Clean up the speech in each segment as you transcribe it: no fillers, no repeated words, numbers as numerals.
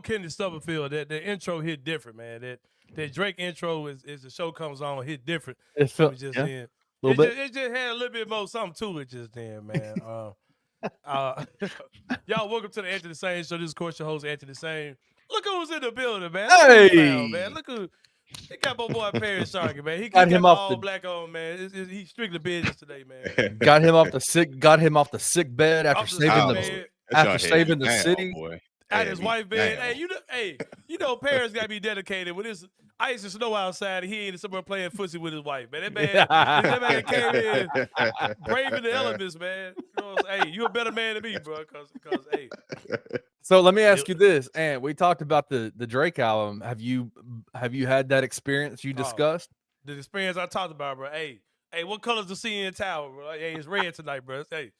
Kendrick Stubblefield, that intro hit different, man. That Drake intro is the show comes on hit different It to me felt just yeah, a then. little bit. It just had a little bit more something to it just then, man. Uh, y'all, welcome to the Anthony Sain Show. This is, of course, your host, Anthony Sain. Look who's in the building, man. Look who we found, man. Hey, Look who. They got my boy Perry Sharkey, man. He got got him the off all the black on, man. He's strictly business today, man. got him off the sick bed Off the sick bed, That y'all had you saving the down, city. boy. out That his had me wife bed. down. You know, Paris got to be dedicated when it's ice and snow outside. And he ain't somewhere playing footsie with his wife, man. That man came in braving the elements, man. You know what I'm saying? Hey, you a better man than me, bro. Cause hey, So let me ask you this, and we talked about the Drake album. Have you had that experience you discussed? The experience I talked about, bro. Hey, what color's the CN Tower, bro? Hey, it's red tonight, bro. Hey,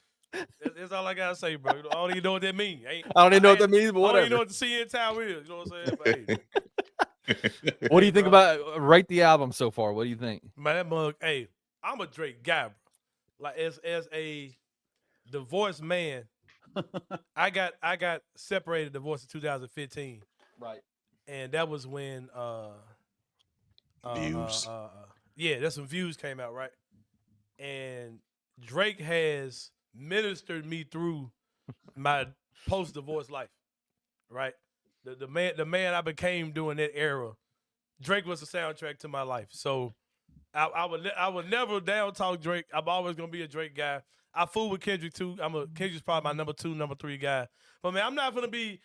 that's all I gotta say, bro. I don't even know what that means. I don't even know what that means, but I don't whatever. even know what the CN Tower is. You know what I'm saying? But hey, What do you think about rate the album so far? What do you think? man, that mug. Hey, I'm a Drake guy, bro. Like as a divorced man, I got separated, divorced in 2015, Right. and that was when Views. yeah, that's when Views came out, right? And Drake has ministered me through my post-divorce life, right? The man I became during that era, Drake was the soundtrack to my life. So I would never down talk Drake. I'm always gonna be a Drake guy. I fool with Kendrick too. Kendrick's probably my number 2, number 3 guy. But man, I'm not gonna be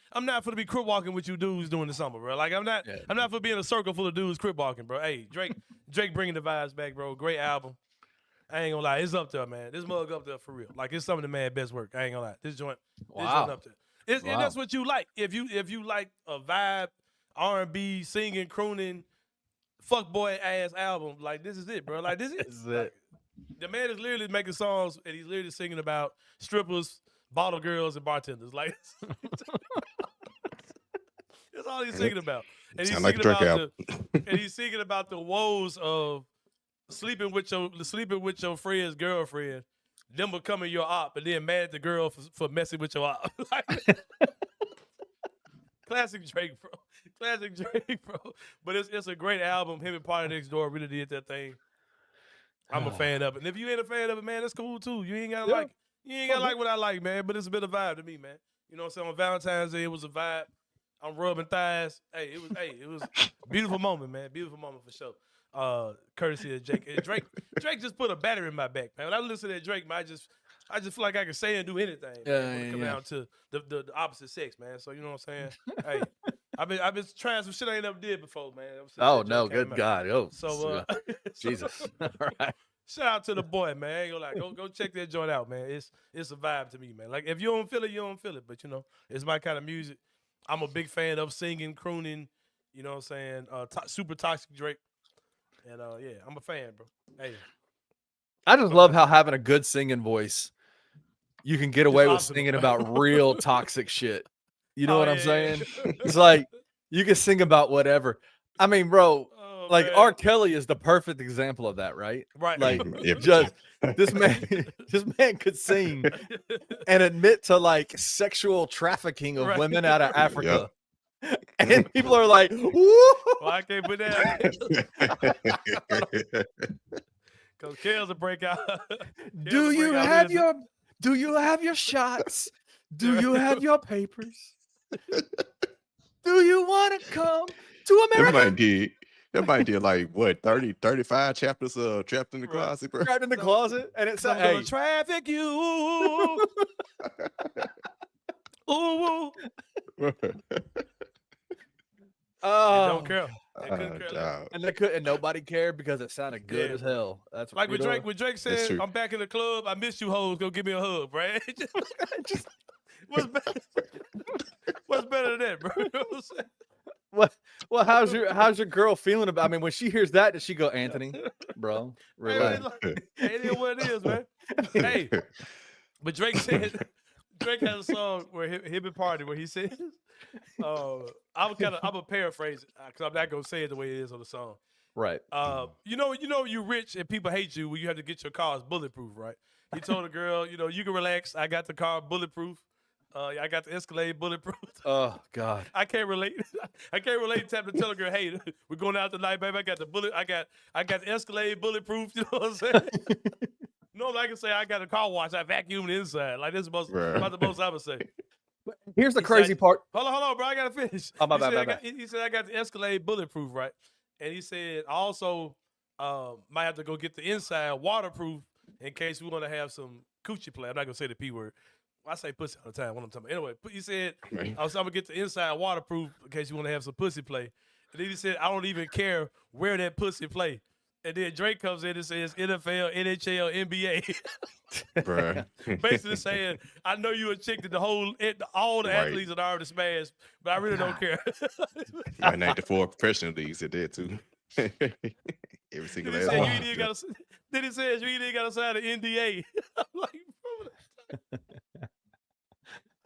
crip walking with you dudes during the summer, bro. Like I'm not gonna be in a circle full of dudes crip walking, bro. Hey, Drake bringing the vibes back, bro. Great album. I ain't gonna lie, it's up there, man. This mug up there for real. Like it's some of the man best work. I ain't gonna lie. This joint up there. And that's what you like. If you like a vibe, R&B, singing, crooning, fuckboy ass album, like this is it, bro. Like this is it. Like, the man is literally making songs and he's literally singing about strippers, bottle girls, and bartenders. Like that's all he's singing about. And he's singing about the woes of sleeping with your friend's girlfriend, them becoming your op, and then mad at the girl for messing with your op. Like, classic Drake, bro. Classic Drake, bro. But it's a great album. Him and Party Next Door really did that thing. I'm a fan of it. And if you ain't a fan of it, man, that's cool too. You ain't gotta like it. You ain't gotta like what I like, man. But it's a bit of vibe to me, man. You know what I'm saying? On Valentine's Day, it was a vibe. I'm rubbing thighs. It was a beautiful moment, man. Beautiful moment for sure. Courtesy of Jake. And Drake just put a battery in my back, man. When I listen to Drake, man, I just feel like I can say and do anything. Man, when it comes down to the opposite sex, man. So you know what I'm saying? Hey, I've been trying some shit I ain't never did before, man. Oh no, good God. Oh, so Jesus. All right. Shout out to the boy, man. I ain't gonna lie. Go check that joint out, man. It's a vibe to me, man. Like if you don't feel it, you don't feel it. But you know, it's my kind of music. I'm a big fan of singing, crooning. You know what I'm saying? Super toxic Drake. And yeah, I'm a fan, bro. Hey, I just love how having a good singing voice, you can get away with singing about real toxic shit. You know what I'm saying? It's like you can sing about whatever. I mean, bro, like man. R. Kelly is the perfect example of that, right? Right. Like just this man could sing and admit to like sexual trafficking of women out of Africa. Yep. And people are like, woo! Well, I can't put that. Because Kale's a breakout. Do you have your shots? Do you have your papers? Do you want to come to America? That might be like what 30, 35 chapters of Trapped in the Closet, bro. Trapped in the closet, and it's I'm gonna traffic you. Ooh. Don't care. They couldn't and nobody cared because it sounded good as hell. That's like when Drake said, "I'm back in the club. I miss you, hoes. Go give me a hug, right?" What's better than that, bro? You know what I'm saying? Well, how's your girl feeling about? I mean, when she hears that, does she go, Anthony, bro? Relax. Hey, it is what it is, man. Hey, but Drake has a song where him and Party where he says, I'm gonna paraphrase it because I'm not gonna say it the way it is on the song. Right. You know, you're rich and people hate you when you have to get your cars bulletproof, right? He told a girl, you know, you can relax. I got the car bulletproof. I got the Escalade bulletproof. Oh God. I can't relate. I can't relate to tell a girl, hey, we're going out tonight, baby. I got the Escalade bulletproof. You know what I'm saying? No, like I say, I got a car wash. I vacuum the inside. Like this is about the most I would say. Here's the crazy part. Hold on, bro. I gotta finish. Oh, my bad. He said I got the Escalade bulletproof, right? And he said I also might have to go get the inside waterproof in case we want to have some coochie play. I'm not gonna say the P word. I say pussy all the time. What I'm talking about. Anyway, he said I'm gonna get the inside waterproof in case you want to have some pussy play. And then he said I don't even care where that pussy play. And then Drake comes in and says NFL, NHL, NBA. Bruh. Basically saying, I know you a chick that all the athletes are already smashed, but I really don't care. I named the 4 professional leagues that did too. Every single last one. Then he says you either got to sign an NDA. I'm like, bro.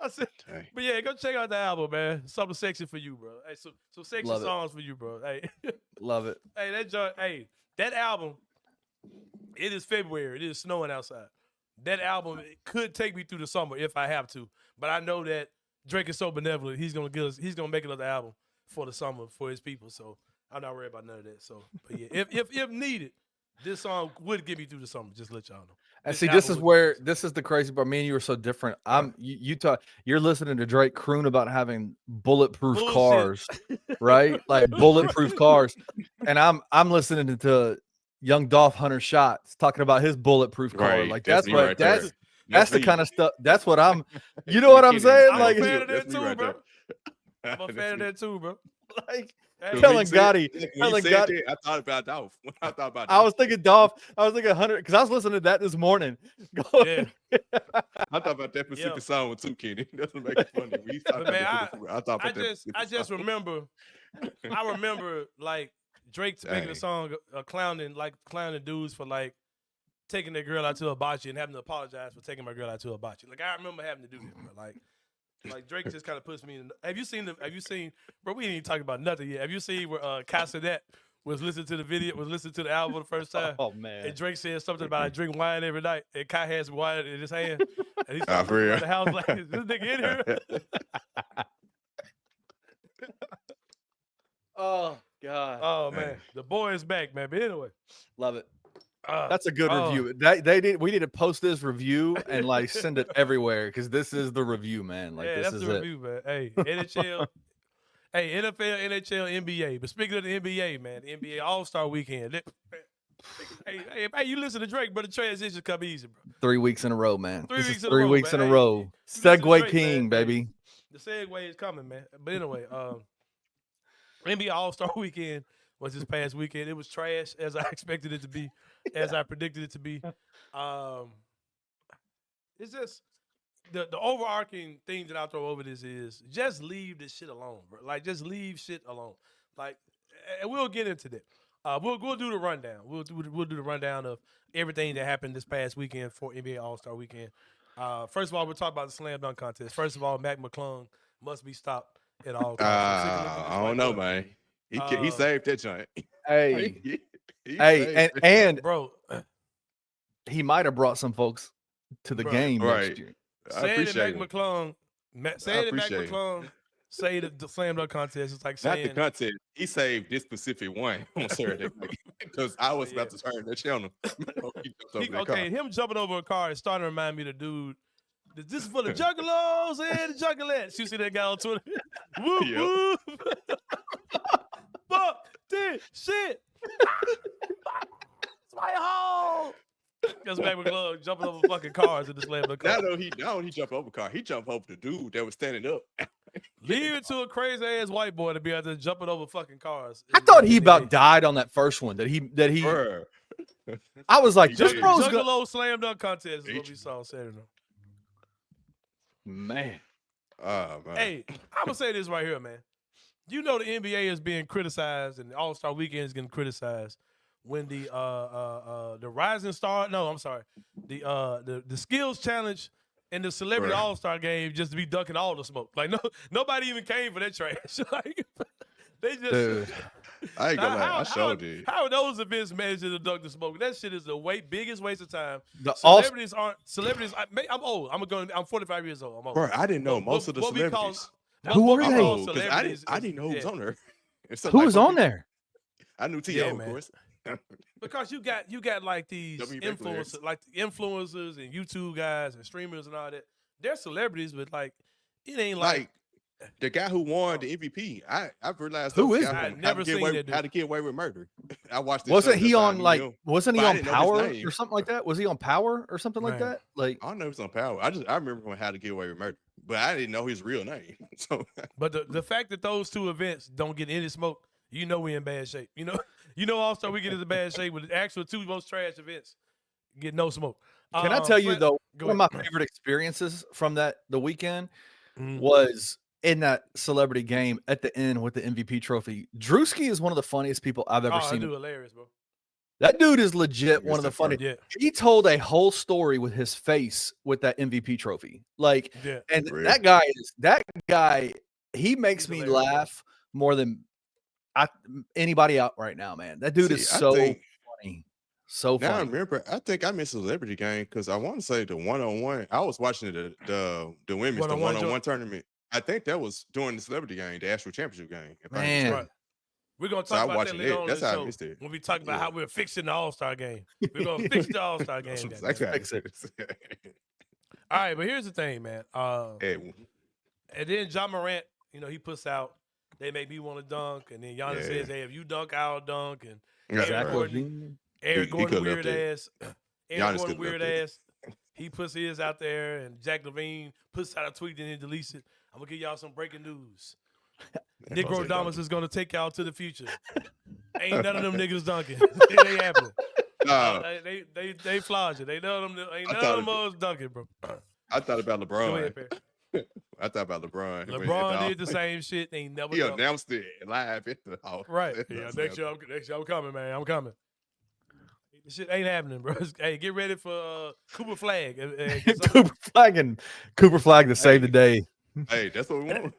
I said, but yeah, go check out the album, man. Something sexy for you, bro. Hey, some sexy songs for you, bro. Hey, love it. Hey, that album. It is February. It is snowing outside. That album could take me through the summer if I have to, but I know that Drake is so benevolent. He's gonna make another album for the summer for his people. So I'm not worried about none of that. So, but yeah, if needed, this song would get me through the summer. Just let y'all know. And see, this is the crazy part. Me and you are so different. You're listening to Drake croon about having bulletproof cars, right? Like bulletproof cars, and I'm listening to young Dolph Hunter Shots talking about his bulletproof car. Right. Like that's the kind of stuff. That's what I'm. You know what I'm saying? I'm like a fan of that too, bro. I'm a fan of that too, bro. Like. Telling Gotti. I thought about Dolph. I was thinking Dolph. I was thinking Hunter because I was listening to that this morning. Yeah. I thought about that specific song with too, Kenny. That's what makes it funny. I just remember. I remember like Drake making a song clowning dudes for like taking their girl out to a hibachi and having to apologize for taking my girl out to a hibachi. Like I remember having to do that, bro. Like Drake just kind of puts me in. Have you seen, bro, we ain't even talking about nothing yet. Have you seen where Cassidet was listening to the album the first time? Oh, man. And Drake said something about I drink wine every night. And Kai has some wine in his hand. And he's talking for real. about the house like, is this nigga in here? Oh, God. Oh, man. The boy is back, man. But anyway. Love it. That's a good review. We need to post this review and like send it everywhere because this is the review, man. Like this is the review, man. Hey, NHL, NFL, NHL, NBA. But speaking of the NBA, man, the NBA All-Star Weekend. Hey, you listen to Drake, but the transition come easy, bro. 3 weeks in a row, man. 3 weeks in a row. Segway King, baby. The segue is coming, man. But anyway, NBA All-Star Weekend was this past weekend. It was trash as I expected it to be, as I predicted it to be. It's just the overarching thing that I'll throw over this is just leave this shit alone, bro. Like just leave shit alone. Like, and we'll get into that. We'll do the rundown. We'll do the rundown of everything that happened this past weekend for NBA All-Star Weekend. First of all, we'll talk about the slam dunk contest. First of all, McClung must be stopped at all times. I don't know, man. He saved that joint. Hey, and bro, he might have brought some folks to the game next year. Saying that McClung say that the slam dunk contest is like saying not the contest. He saved this specific one on Saturday because I was about to turn the channel. Him jumping over a car is starting to remind me of the dude. This is for the juggalos and the juggalettes. You see that guy on Twitter? Whoop, whoop. Fuck this shit. It's my hole. That's McClung jumping over fucking cars in the slam dunk car. Now he jumped over a car. He jumped over the dude that was standing up. Leave it to a crazy ass white boy to be out there jumping over fucking cars. I thought he about died on that first one. That he. Bruh. I was like, this bro's Juggalo slam dunk contest is what we saw Saturday. Man. Oh, man. Hey, I'm gonna say this right here, man. You know the NBA is being criticized and the All-Star Weekend is getting criticized when the Rising Star, the Skills Challenge and the Celebrity All-Star Game just to be dunking all the smoke. Like nobody even came for that trash. They just. Dude. I ain't gonna lie. I showed it. How are those events managed to duck the smoke? That shit is the biggest waste of time. The Celebrities aren't celebrities. I'm old. I'm 45 years old. I'm old. Bro, I didn't know most of the what we call- celebrities. Who what are we they? call Because celebrities I didn't know who was yeah. on there. Who was on there? I knew T.O., Yeah, of man. course. Because you got like these WNBA players. influencers, like the influencers and YouTube guys and streamers and all that. They're celebrities, but like it ain't like the guy who won the MVP. I realized Who is guy that? from I'd never seen that dude. How to Get Away with Murder. I watched it. Wasn't he on like? Wasn't he But I on didn't know his Power name. or something like that? Was he on Power or something like Man. that? Like, I don't know if it's on Power. I remember from How to Get Away with Murder, but I didn't know his real name. So, But the fact that those two events don't get any smoke, you know we in bad shape. You know All-Star Weekend is in bad shape with the actual two most trash events get no smoke. can I tell you though, go one of ahead. my favorite experiences from the weekend Mhm. was in that celebrity game at the end with the MVP trophy. Drewski is one of the funniest people I've ever That seen. dude hilarious, bro. That dude is legit one of the Mr. funniest. Yeah, He told a whole story with his face with that MVP trophy. Like, yeah. and Real. that guy, he makes He's me hilarious, bro. laugh more than anybody out right now, man. That dude is See, I so think- funny. So now I funny. remember. I think I missed a celebrity game because I want to say the 1-on-1. I was watching the women's the one-on-one tournament. I think that was during the celebrity game, the actual championship game. if I'm Man. mistaken. Right. We're gonna So I talk about that watching later it. on That's in the how I show missed it. when we talk about Yeah. how we're fixing the All-Star game. We're gonna fix the All-Star game. That's goddamn. exactly. Fix it. All right, but here's the thing, man. Hey, And then John Morant, he puts out, they make me want to dunk, and then Giannis Yeah. says, "Hey, if you dunk, I'll dunk." And yeah, Zach right. Gordon- LaVine. Eric He Gordon could've weird left it. ass. Eric Giannis Gordon could've weird left it. ass. He puts his out there, and Jack Levine puts out a tweet and then deletes it. I'm gonna give y'all some breaking news. Negro Domus is gonna take y'all to the future. Ain't none of them niggas dunking. It ain't happening. Nah, They flodging. Ain't none of them us dunking, bro. I thought about Go LeBron. ahead, Perry. I thought about LeBron. LeBron did the same shit. They ain't never He dunked. announced it live at the house. Right. Yeah, next year I'm coming, man. I'm coming. This shit ain't happening, bro. Hey, get ready for Cooper Flag. Cooper Flag to save the day. Hey, that's what we want.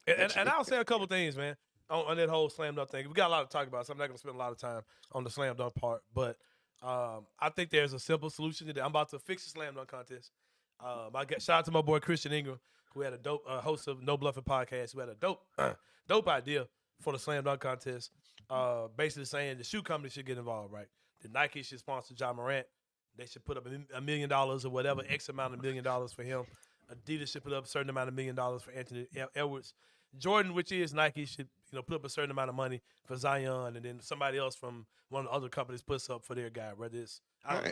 And I'll say a couple things, man, on that whole slam dunk thing. We got a lot to talk about, so I'm not going to spend a lot of time on the slam dunk part. But I think there's a simple solution to that. I'm about to fix the slam dunk contest. Shout out to my boy Christian Ingram, who had a dope host of No Bluffing podcast, who had a dope idea for the slam dunk contest. Basically saying the shoe company should get involved, right? The Nike should sponsor John Morant. They should put up $1 million or whatever X amount of $1 million for him. Adidas should put up a certain amount of $1 million for Anthony Edwards. Jordan, which is Nike, should put up a certain amount of money for Zion, and then somebody else from one of the other companies puts up for their guy, whether it's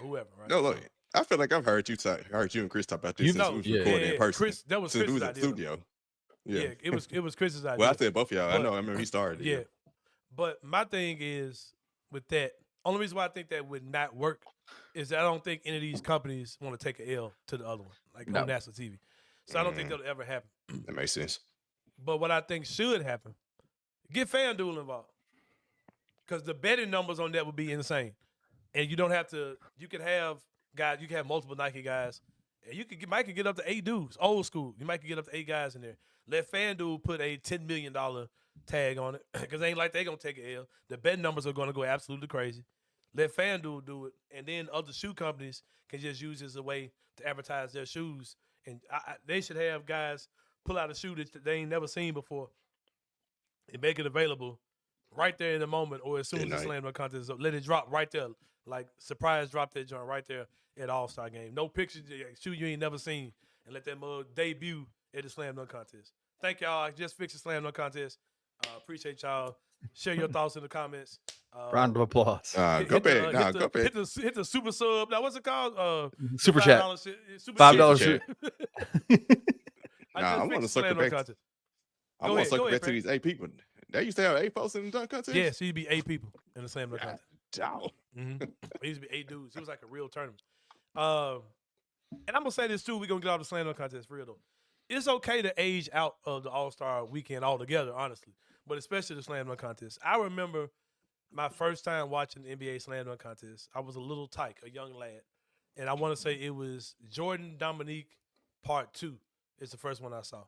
whoever. Right? No, look, I feel like I've heard you and Chris talk about this since we was recording in person. Chris, that was Since we Chris's was at the idea. studio. Yeah, it was Chris's idea. Well, I said both of y'all. I But- know. I remember he started. it, Yeah. But my thing is with that, only reason why I think that would not work is that I don't think any of these companies want to take an L to the other one, like on national TV. So I don't think that'll ever happen. That makes sense. But what I think should happen, get FanDuel involved. Because the betting numbers on that would be insane. And you don't have to, you can have guys, you can have multiple Nike guys. And you might get up to 8 dudes, old school. You might get up to 8 guys in there. Let FanDuel put a $10 million tag on it. Because it ain't like they're going to take an L. The bet numbers are going to go absolutely crazy. Let FanDuel do it. And then other shoe companies can just use it as a way to advertise their shoes. And they should have guys pull out a shoe that they ain't never seen before and make it available right there in the moment or as soon as the slam dunk contest is up. Let it drop right there. Like, surprise drop that joint right there at All-Star game. No pictures, shoe you ain't never seen, and let that mug debut at the slam dunk contest. Thank y'all. I just fixed the slam dunk contest. Appreciate y'all. Share your thoughts in the comments. Round of applause. Go back. Go back. Hit the super sub. Now, what's it called? Super chat. $5 shit. I want to circle back. I want to circle back to these 8 people. They used to have 8 folks in the dunk contest? Yeah, so you'd be 8 people in the slam dunk contest. Mm-hmm. It used to be 8 dudes. It was like a real tournament. And I'm going to say this, too. We're going to get off the slam dunk contest for real, though. It's okay to age out of the All-Star weekend altogether, honestly, but especially the slam dunk contest. I remember my first time watching the NBA slam dunk contest. I was a little tyke, a young lad, and I want to say it was Jordan Dominique Part 2 is the first one I saw.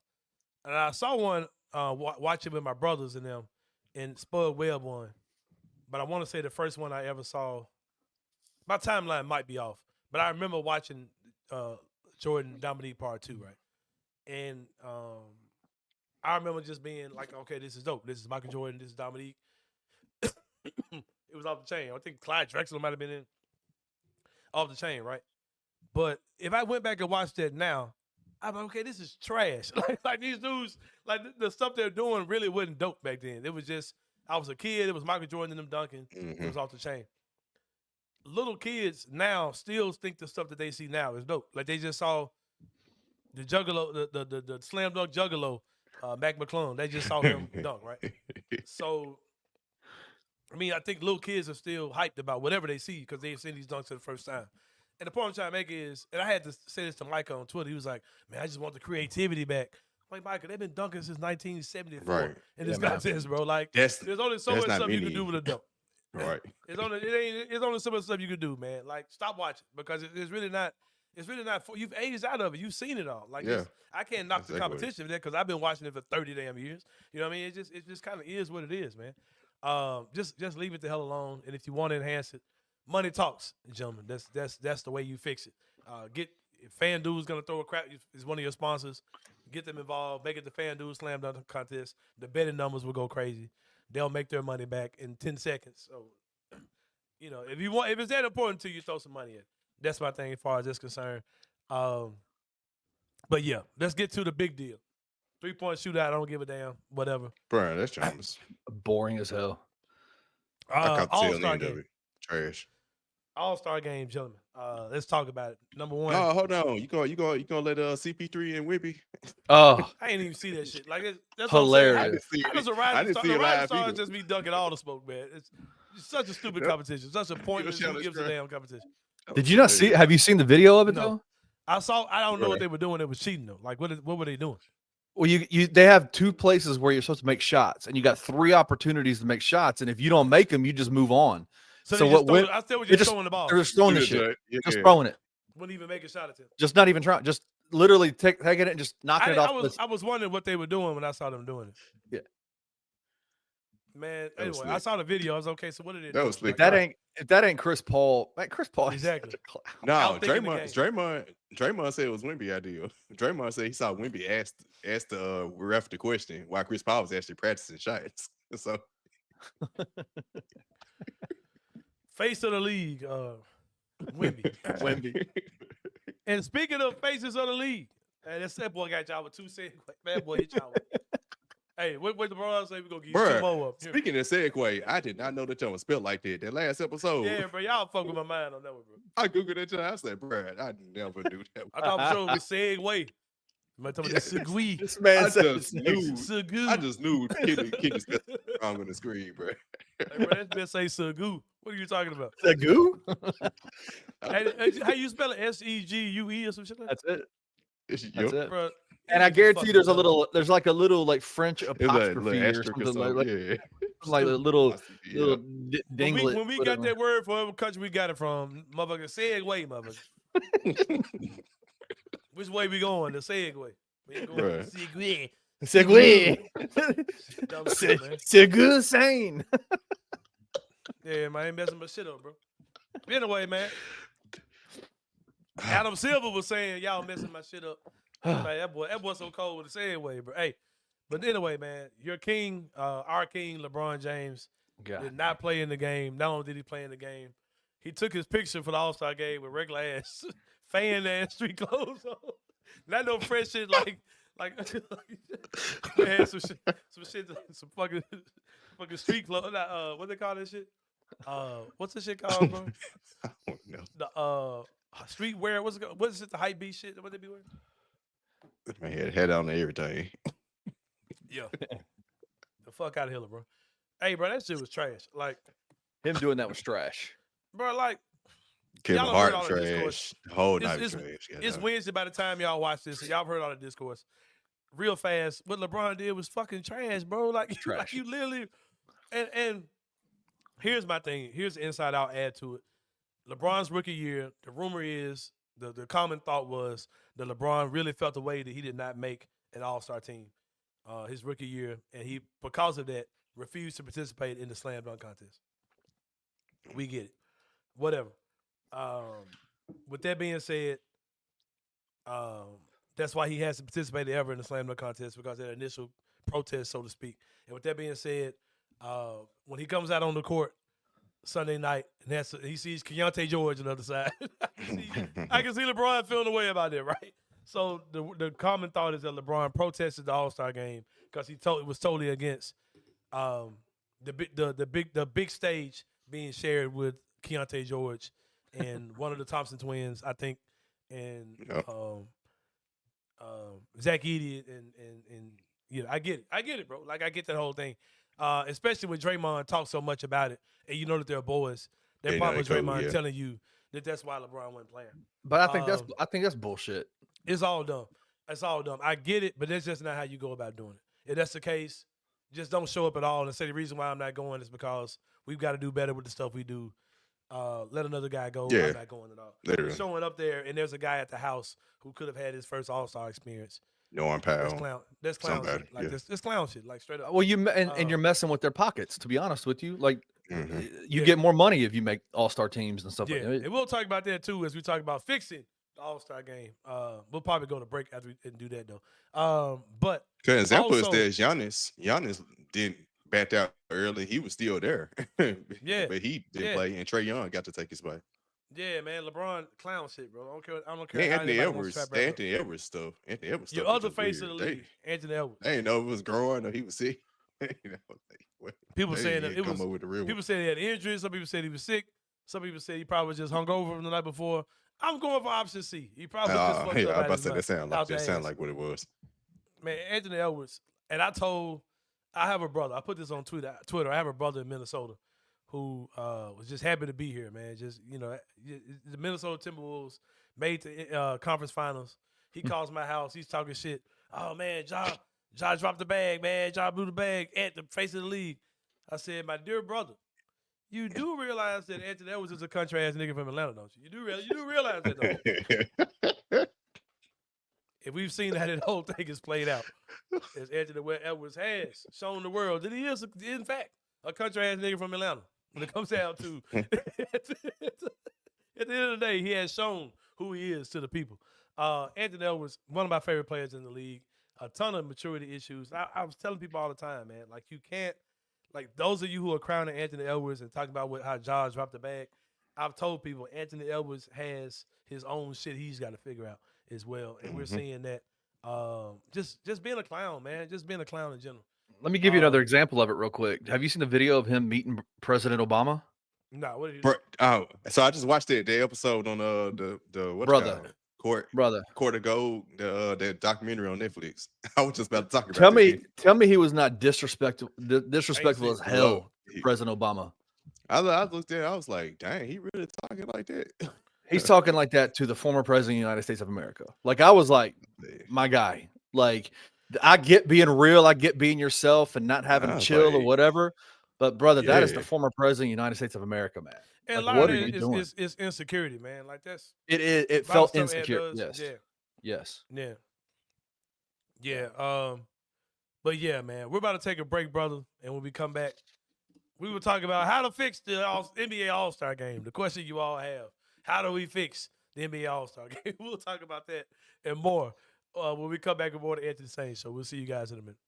And I saw one watching with my brothers and them, and Spud Webb won. But I want to say the first one I ever saw. My timeline might be off, but I remember watching Jordan Dominique Part 2, right? And I remember just being like, okay, this is dope. This is Michael Jordan. This is Dominique. It was off the chain. I think Clyde Drexler might have been in off the chain, right? But if I went back and watched that now, I'm like, okay, this is trash. like these dudes, like the stuff they're doing really wasn't dope back then. It was just, I was a kid. It was Michael Jordan and them dunking. Mm-hmm. It was off the chain. Little kids now still think the stuff that they see now is dope. Like they just saw the juggalo, the slam dunk juggalo, McClung. They just saw him dunk, right? So, I mean, I think little kids are still hyped about whatever they see because they've seen these dunks for the first time. And the point I'm trying to make is, and I had to say this to Micah on Twitter. He was like, man, I just want the creativity back. I'm like, Micah, they've been dunking since 1974 in this contest, bro. Like, there's only so much stuff you can do with a dunk. Right. It's only so much stuff you can do, man. Like, stop watching because it's really not. It's really not. You've aged out of it. You've seen it all. Like, I can't knock the competition for that because I've been watching it for 30 damn years. You know what I mean? It just kind of is what it is, man. Just leave it the hell alone. And if you want to enhance it, money talks, gentlemen. That's the way you fix it. If FanDuel's gonna throw a crap, is one of your sponsors. Get them involved. Make it the FanDuel Slam Dunk Contest. The betting numbers will go crazy. They'll make their money back in 10 seconds. So, you know, if it's that important to you, throw some money in. That's my thing as far as that's concerned. But yeah, let's get to the big deal. 3-point shootout. I don't give a damn. Whatever. Bro, that's James. Boring as hell. I All-Star game. Trash. All-Star game, gentlemen. Let's talk about it. Number one. Oh, hold on. You gonna let CP3 and Wibby? Oh, I ain't even see that shit. Like that's hilarious. How does a rising star just be dunking all the smoke, man? It's such a stupid competition. Such a pointless who gives a damn competition. Did you not see? Have you seen the video of it though? I don't know what they were doing. It was cheating though. Like what were they doing? Well, they have 2 places where you're supposed to make shots, and you got 3 opportunities to make shots, and if you don't make them, you just move on. So I still was just throwing the ball. They're just throwing the shit. Just throwing it. Wouldn't even make a shot at them. Just not even trying. Just literally taking it and just knocking it off. I was wondering what they were doing when I saw them doing it. Yeah. Man, anyway, I saw the video. I was okay. So what did it do? That was slick. If that ain't Chris Paul, man, Chris Paul exactly. No, Draymond said it was Wemby idea. Draymond said he saw Wemby asked the ref the question while Chris Paul was actually practicing shots. So face of the league, Wemby. And speaking of faces of the league, that boy got y'all with 2 seconds. That boy hit y'all with. Hey, what the bro say? We're gonna give you 2 more up. Speaking of segue, I did not know that y'all was spelled like that. That last episode. Yeah, bro, y'all fuck with my mind on that one, bro. I googled it. I said, bro, I never do that. I thought for sure it was segue. You tell me that's segue. This man said I just knew Kenny spelled wrong on the screen, bro. Hey, bro, that bitch say Segu. What are you talking about? Segu? How you spell it? SEGUE or some shit like that? That's it. Bro, and I guarantee there's like a little French apostrophe or something like a little dinglet. When we got that word for whatever country we got it from, motherfucker, segue, motherfucker. Which way we going? The segue. We ain't going segue. Segue. Sain. Yeah, man, I ain't messing my shit up, bro. Anyway, man. Adam Silver was saying y'all messing my shit up. Man, that boy so cold with the segue, bro. Hey, but anyway, man, your king, our king, LeBron James, did not play in the game. Not only did he play in the game, he took his picture for the All-Star game with regular ass, fan ass street clothes on. Not no fresh shit like man, some fucking street clothes. What they call that shit? What's this shit called, bro? I don't know. The streetwear. What's it? The hype beast shit? What they be wearing? Man, head on and everything. Yeah. The fuck out of here, bro. Hey, bro, that shit was trash. Like him doing that was trash, bro. Like Kevin Hart trash. Whole night trash. It's Wednesday by the time y'all watch this, so y'all have heard all the discourse. Real fast, what LeBron did was fucking trash, bro. Like you literally. And here's my thing. Here's the inside I'll add to it. LeBron's rookie year. The rumor is the common thought was that LeBron really felt the way that he did not make an All-Star team his rookie year, and because of that, refused to participate in the slam dunk contest. We get it. Whatever. With that being said, that's why he hasn't participated ever in the slam dunk contest, because of that initial protest, so to speak. And with that being said, when he comes out on the court Sunday night and he sees Keontae George on the other side, I can see LeBron feeling the way about it, right? So the common thought is that LeBron protested the All-Star game because he was totally against the big stage being shared with Keontae George and one of the Thompson twins, I think, and Zach Edey and I get it, bro. Like, I get that whole thing, especially when Draymond talks so much about it, and you know that they're boys. They're probably Draymond telling you that's why LeBron wasn't playing. But I think that's bullshit. It's all dumb. It's all dumb. I get it, but that's just not how you go about doing it. If that's the case, just don't show up at all and say the reason why I'm not going is because we've got to do better with the stuff we do. Let another guy go. I'm not going at all. Literally. Showing up there, and there's a guy at the house who could have had his first All-Star experience. Norm Powell. That's clown shit. Like, this clown shit. Like, straight up. Well, and you're messing with their pockets, to be honest with you. Like, you get more money if you make All-Star teams and stuff like that. And we'll talk about that, too, as we talk about fixing the All-Star game. We'll probably go to break after we do that, though. But the example is there's Giannis. Giannis didn't back out early. He was still there. But he didn't play, and Trae Young got to take his spot. Yeah, man, LeBron clown shit, bro. I don't care. Anthony Edwards stuff. Your other face of the league, Anthony Edwards. They didn't know it was growing or he was sick. People saying that people said he had injuries. Some people said he was sick. Some people said he probably was just hungover from the night before. I'm going for option C. He probably just fucked up. I was about to say that sound like what it was. Man, Anthony Edwards. And I have a brother. I put this on Twitter. I have a brother in Minnesota who was just happy to be here, man. Just, the Minnesota Timberwolves made the conference finals. He calls my house. He's talking shit. Oh, man, Ja dropped the bag, man. Ja blew the bag at the face of the league. I said, my dear brother, you do realize that Anthony Edwards is a country-ass nigga from Atlanta, don't you? You do realize that, though. If we've seen how that whole thing is played out, as Anthony Edwards has shown the world that he is, in fact, a country-ass nigga from Atlanta. When it comes down to, at the end of the day, he has shown who he is to the people. Anthony Edwards, one of my favorite players in the league, a ton of maturity issues. I was telling people all the time, man, like, you can't, like, those of you who are crowning Anthony Edwards and talking about how Ja dropped the bag, I've told people Anthony Edwards has his own shit he's got to figure out as well. And we're seeing that just being a clown, man, just being a clown in general. Let me give you another example of it real quick. Have you seen the video of him meeting President Obama? No, what did he do? So I just watched the episode on the Court of Gold, that documentary on Netflix. I was just about to talk about Tell me he was not disrespectful as hell, President Obama. I looked at it, I was like, dang, he really talking like that? He's talking like that to the former president of the United States of America. Like, I was like, my guy, like, I get being real, I get being yourself and not having to chill or whatever. But brother, that is the former president of the United States of America, man. And like, what are you doing? It's insecurity, man. Like, that's it felt insecure. Yes. But yeah, man, we're about to take a break, brother. And when we come back, we will talk about how to fix the NBA All-Star game. The question you all have: how do we fix the NBA All-Star game? We'll talk about that and more when we come back with more to Anthony Sain Show. We'll see you guys in a minute.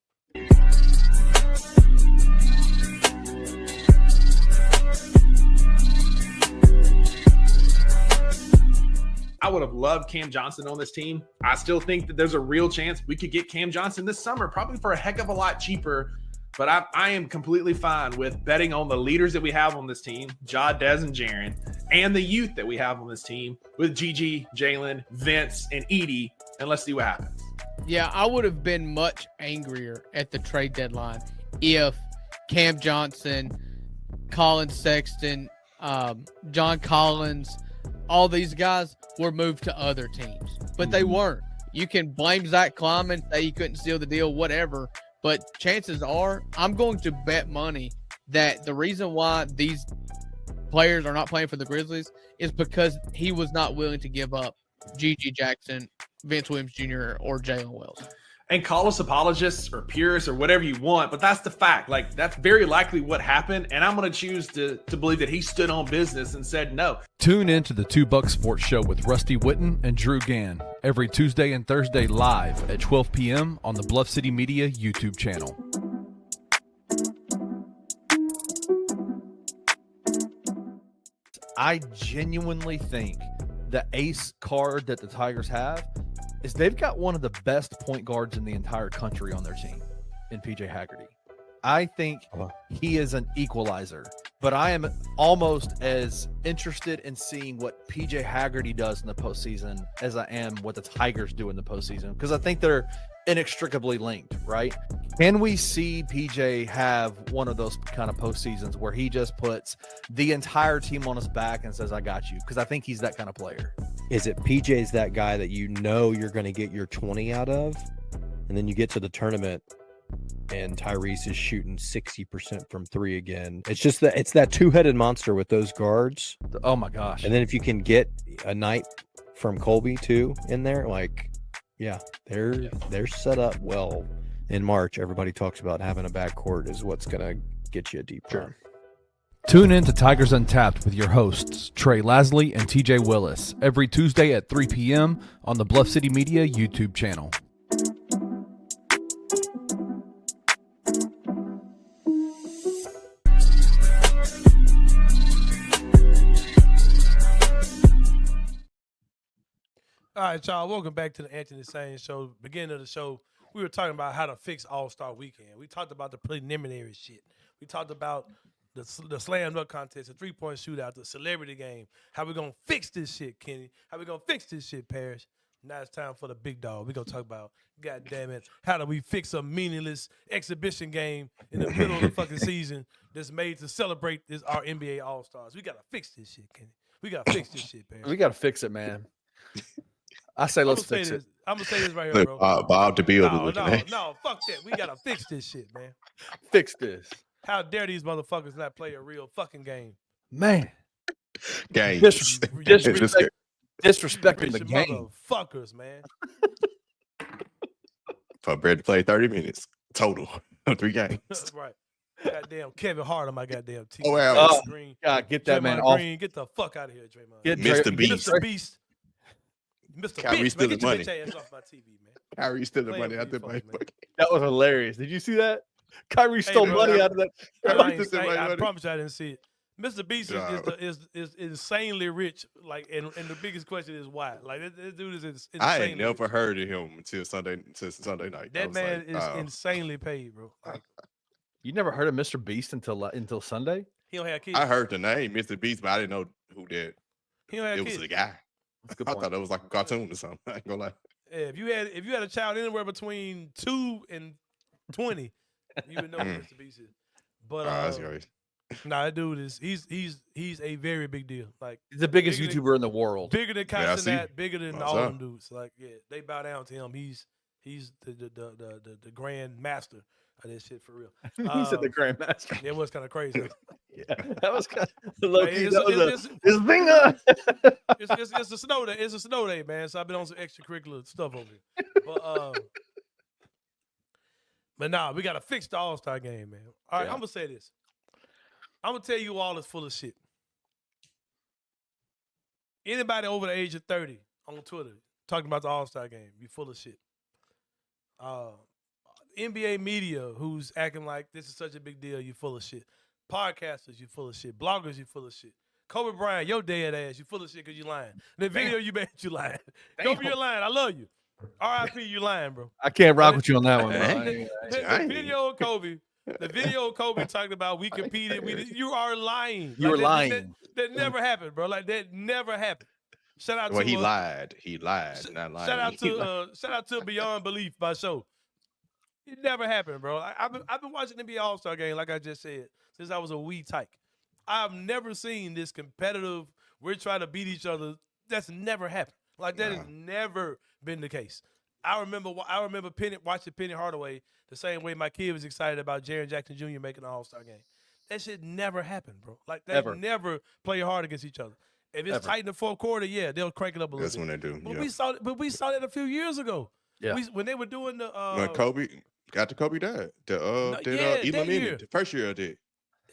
I would have loved Cam Johnson on this team. I still think that there's a real chance we could get Cam Johnson this summer, probably for a heck of a lot cheaper. But I am completely fine with betting on the leaders that we have on this team, Ja, Dez, and Jaren, and the youth that we have on this team with Gigi, Jalen, Vince, and Edey, and let's see what happens. Yeah, I would have been much angrier at the trade deadline if Cam Johnson, Colin Sexton, John Collins, all these guys were moved to other teams, but they weren't. You can blame Zach Kleiman, say he couldn't seal the deal, whatever. But chances are, I'm going to bet money that the reason why these players are not playing for the Grizzlies is because he was not willing to give up Gigi Jackson, Vince Williams Jr., or Jalen Wells. And call us apologists or purists or whatever you want, but that's the fact. Like, that's very likely what happened, and I'm going to choose to believe that he stood on business and said no. Tune in to the $2 Sports Show with Rusty Witten and Drew Gann every Tuesday and Thursday live at 12 p.m. on the Bluff City Media YouTube channel. I genuinely think the ace card that the Tigers have is they've got one of the best point guards in the entire country on their team in PJ Haggerty. I think he is an equalizer, but I am almost as interested in seeing what PJ Haggerty does in the postseason as I am what the Tigers do in the postseason, because I think they're inextricably linked, right? Can we see PJ have one of those kind of postseasons where he just puts the entire team on his back and says, I got you? Because I think he's that kind of player. Is it PJ's that guy that you know you're going to get your 20 out of, and then you get to the tournament and Tyrese is shooting 60% from three again? It's just that it's that two-headed monster with those guards. Oh my gosh. And then if you can get a night from Colby too in there, like, yeah, they're set up well. In March, everybody talks about having a backcourt is what's going to get you a deep run. Tune in to Tigers Untapped with your hosts, Trey Lasley and TJ Willis, every Tuesday at 3 p.m. on the Bluff City Media YouTube channel. All right, y'all. Welcome back to the Anthony Sain Show. Beginning of the show, we were talking about how to fix All-Star Weekend. We talked about the preliminary shit. We talked about the slam dunk contest, the three-point shootout, the celebrity game. How we gonna fix this shit, Kenny? How we gonna fix this shit, Parrish? Now it's time for the big dog. We gonna talk about, God damn it, how do we fix a meaningless exhibition game in the middle of the fucking season that's made to celebrate our NBA All-Stars? We gotta fix this shit, Kenny. We gotta fix this shit, Parrish. We got to fix it, man. I say let's fix it. I'm gonna say this right here, bro. Bob the Builder. No, fuck that. We gotta fix this shit, man. Fix this. How dare these motherfuckers not play a real fucking game? Man. Game. Disrespecting the Rich game. Motherfuckers, man. For Brett to play 30 minutes total of 3 games. Right. Goddamn Kevin Hart on my goddamn team. Oh, wow. Oh, Green. God, get that Draymond man off. Green, get the fuck out of here, Draymond. Get Mr. Beast. Mr. Beast. Mr. Kyrie Beast, man, stealing get your money. bitch ass off my TV, man. Kyrie still the Playing money for out you there. folks, man. That was hilarious. Did you see that? Kyrie stole bro, money out of that. I promise you I didn't see it. Mr. Beast is insanely rich. Like, and the biggest question is why. Like, this dude is insanely I ain't never rich. heard of him until Sunday night. That man is insanely paid, bro. Like, You never heard of Mr. Beast until Sunday? he don't have kids. I heard the name Mr. Beast, but I didn't know who that. He don't have It kids. was a guy. That's a good I point. thought it was like a cartoon or something. I ain't gonna lie. Yeah, if you had a child anywhere between 2 and 20, you would know who Mr. Beast is. But That's great. nah, that dude is he's a very big deal. Like, He's the biggest bigger than- YouTuber in the world. bigger than Yeah, I see. Casanat, bigger than What's all up? them dudes. Like, yeah, they bow down to him. He's the grand master of this shit for real. He said the Grandmaster. It was kind of crazy. Yeah, that was kind of low key. It's That was a- his finger. it's a snow day. It's a snow day, man. So I've been on some extracurricular stuff over here. But nah, we gotta fix the All-Star game, man. All right, Yeah. I'm gonna say this. I'm gonna tell you all is full of shit. Anybody over the age of 30 on Twitter talking about the All-Star game, you full of shit. NBA media who's acting like this is such a big deal, you full of shit. Podcasters, you full of shit. Bloggers, you full of shit. Kobe Bryant, your dead ass, you full of shit because you lying. The video you made, you lying. Kobe, you're lying. I love you. R.I.P. You lying, bro. I can't rock with you on that one, bro. The video of Kobe. The video of Kobe talking about we competed. You are lying. You were that- lying. That never happened, bro. Like, that never happened. Shout out Well, to he lied. He lied. Not lying. shout out to Beyond Belief, my show. It never happened, bro. I've been watching the NBA All-Star game, like I just said, since I was a wee tyke. I've never seen this competitive. We're trying to beat each other. That's never happened. Like, that has never been the case. I remember watching Penny Hardaway the same way my kid was excited about Jaren Jackson Jr. making the All-Star game. That shit never happened, bro. Like, they never play hard against each other. If it's tight in the fourth quarter, yeah, they'll crank it up a little That's bit. when they do. But Yeah. we saw that a few years ago. Yeah. When they were doing the When Kobe died, that year. The first year did.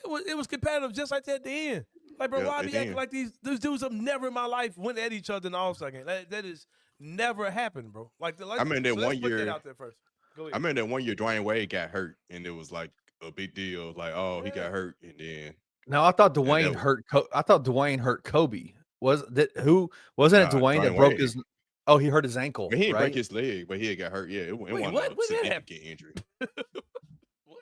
It was competitive just like that at the end. Like, bro, Yeah, why at be the acting end. like these dudes have never in my life went at each other in the All-Star game? That is never happened, bro. Like, I mean, that so one let's put that year. out there first. Go I ahead. remember that one year Dwayne Wade got hurt, and it was like a big deal. Like, oh, he Yeah. got hurt, and then No, I thought that Dwayne was- hurt. I thought Dwayne hurt Kobe. Wasn't it Dwayne that Dwayne broke Wade. his? Oh, he hurt his ankle. He didn't right? break his leg, but he had got hurt. Yeah, it Wait, wasn't what? a When that significant injury. What?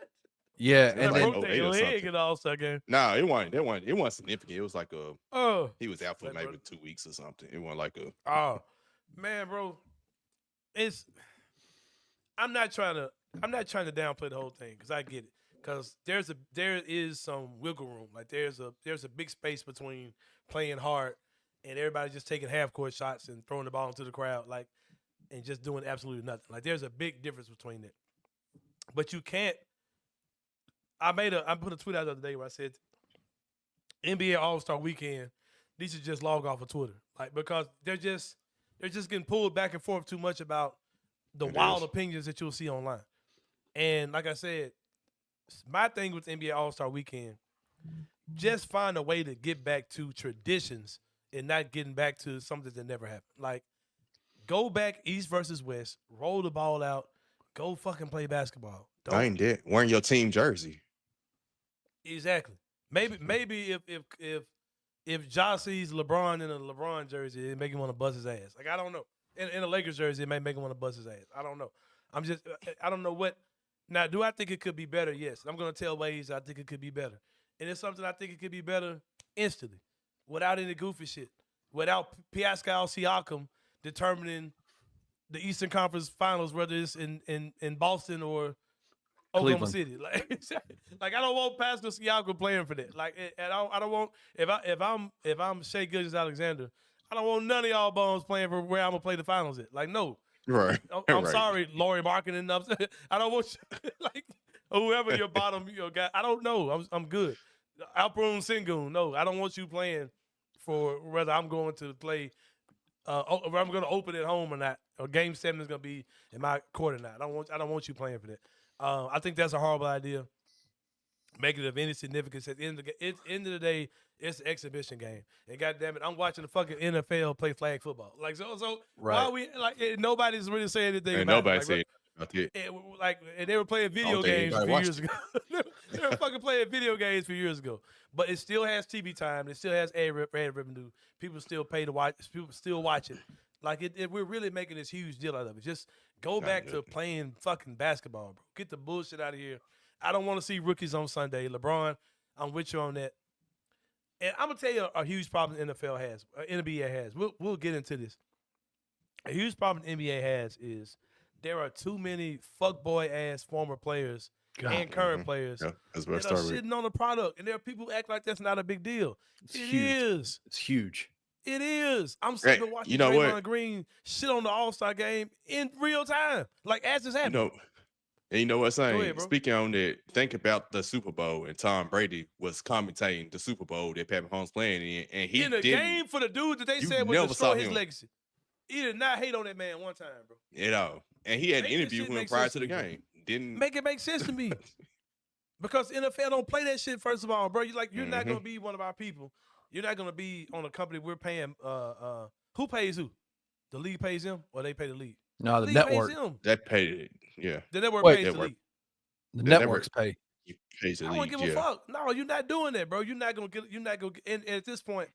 Yeah, It was and like then 08 broke or their leg something. in the All-Star game. No, it wasn't significant. It was like Oh, he was out for Like, maybe bro. 2 weeks or something. It wasn't like a oh, man, bro. I'm not trying to downplay the whole thing because I get it. Because there is some wiggle room. Like there's a big space between playing hard and everybody just taking half-court shots and throwing the ball into the crowd, like, and just doing absolutely nothing. Like there's a big difference between that. But you can't. I put a tweet out the other day where I said NBA All-Star Weekend, these should just log off of Twitter, like, because they're just getting pulled back and forth too much about the wild opinions that you'll see online. And like I said, my thing with NBA All-Star Weekend, just find a way to get back to traditions and not getting back to something that never happened. Like, go back East versus West, roll the ball out, go fucking play basketball. I ain't that. Wearing your team jersey. Exactly. Maybe if Ja sees LeBron in a LeBron jersey, it make him want to bust his ass. Like, I don't know. In a Lakers jersey, it may make him want to bust his ass. I don't know. I don't know what. Now, do I think it could be better? Yes. I'm going to tell ways I think it could be better. And it's something I think it could be better instantly, without any goofy shit, without Pascal Siakam determining the Eastern Conference Finals, whether it's in Boston or Oklahoma City. Like I don't want Pascal Siakam playing for that. Like, and I don't want if I'm Shai Gilgeous-Alexander, I don't want none of y'all bums playing for where I'm gonna play the finals at. Like, no. Right. I'm sorry, Laurie Marketing. I don't want you, like, whoever your bottom guy. I don't know. I'm good. Alperon Sengun. No, I don't want you playing for whether I'm going to play. Whether I'm going to open at home or not, or Game 7 is going to be in my court or not. I don't want you playing for that. I think that's a horrible idea. Make it of any significance. At the end of the day, it's an exhibition game. And goddamn it, I'm watching the fucking NFL play flag football. Like, so right. why we like? Nobody's really saying anything And about nobody it. said about it. And they were playing video think games a few anybody years ago. They were fucking playing video games a few years ago. But it still has TV time. It still has ad revenue. People still pay to watch. People still watch it. Like, we're really making this huge deal out of it. Just go back to playing fucking basketball, bro. Get the bullshit out of here. I don't want to see rookies on Sunday. LeBron, I'm with you on that. And I'm gonna tell you a huge problem the NFL has, NBA has. We'll get into this. A huge problem the NBA has is there are too many fuckboy ass former players and current players Yeah, that's that where are I started. shitting on the product, and there are people who act like that's not a big deal. It's It huge. is. It's huge. It is. I'm sick of watching you know Draymond what? Green shit on the All-Star game in real time, like as it's happening. And you know what I'm saying? Go ahead, bro. Speaking on that, think about the Super Bowl, and Tom Brady was commentating the Super Bowl that Patrick Mahomes playing in, and he in the didn't, game for the dude that they you said would never destroy saw his him. legacy. He did not hate on that man one time, bro. you know. And he had an Make this interview shit with him make prior sense to to the me, bro. game. Didn't Make it make sense to me. Because NFL don't play that shit, first of all, bro. You're not gonna be one of our people. You're not gonna be on a company we're paying. Who pays who? The league pays them, or they pay the league? No, the league network. pays them. that paid it? Yeah, The network Wait, pays the network. league. The The networks pay. you pays the I league. don't give a fuck. No, you're not doing that, bro. You're not gonna get. And at this point,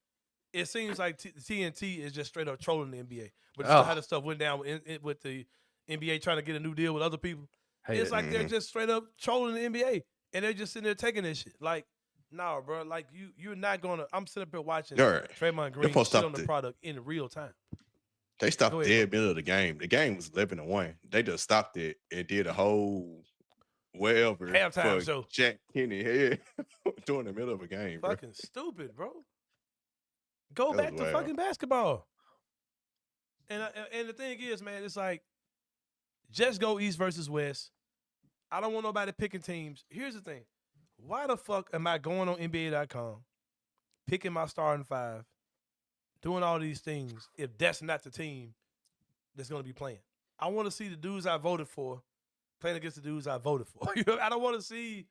it seems like TNT is just straight up trolling the NBA. But it's still how the stuff went down with the NBA trying to get a new deal with other people. Hate It's it. like they're just straight up trolling the NBA, and they're just sitting there taking this shit. Like, no, bro. Like, you're not gonna. I'm sitting up here watching All right. Draymond Green supposed shit to on the stop product in real time. They stopped Go ahead, dead middle of the game. The game was 11-1. They just stopped it and did a whole whatever Halftime for show. Jack Kenny here during the middle of a game, bro. Fucking stupid, bro. Go That back was to wild. fucking basketball. And the thing is, man, it's like, just go East versus West. I don't want nobody picking teams. Here's the thing. Why the fuck am I going on NBA.com, picking my starting five, doing all these things if that's not the team that's going to be playing? I want to see the dudes I voted for playing against the dudes I voted for. I don't want to see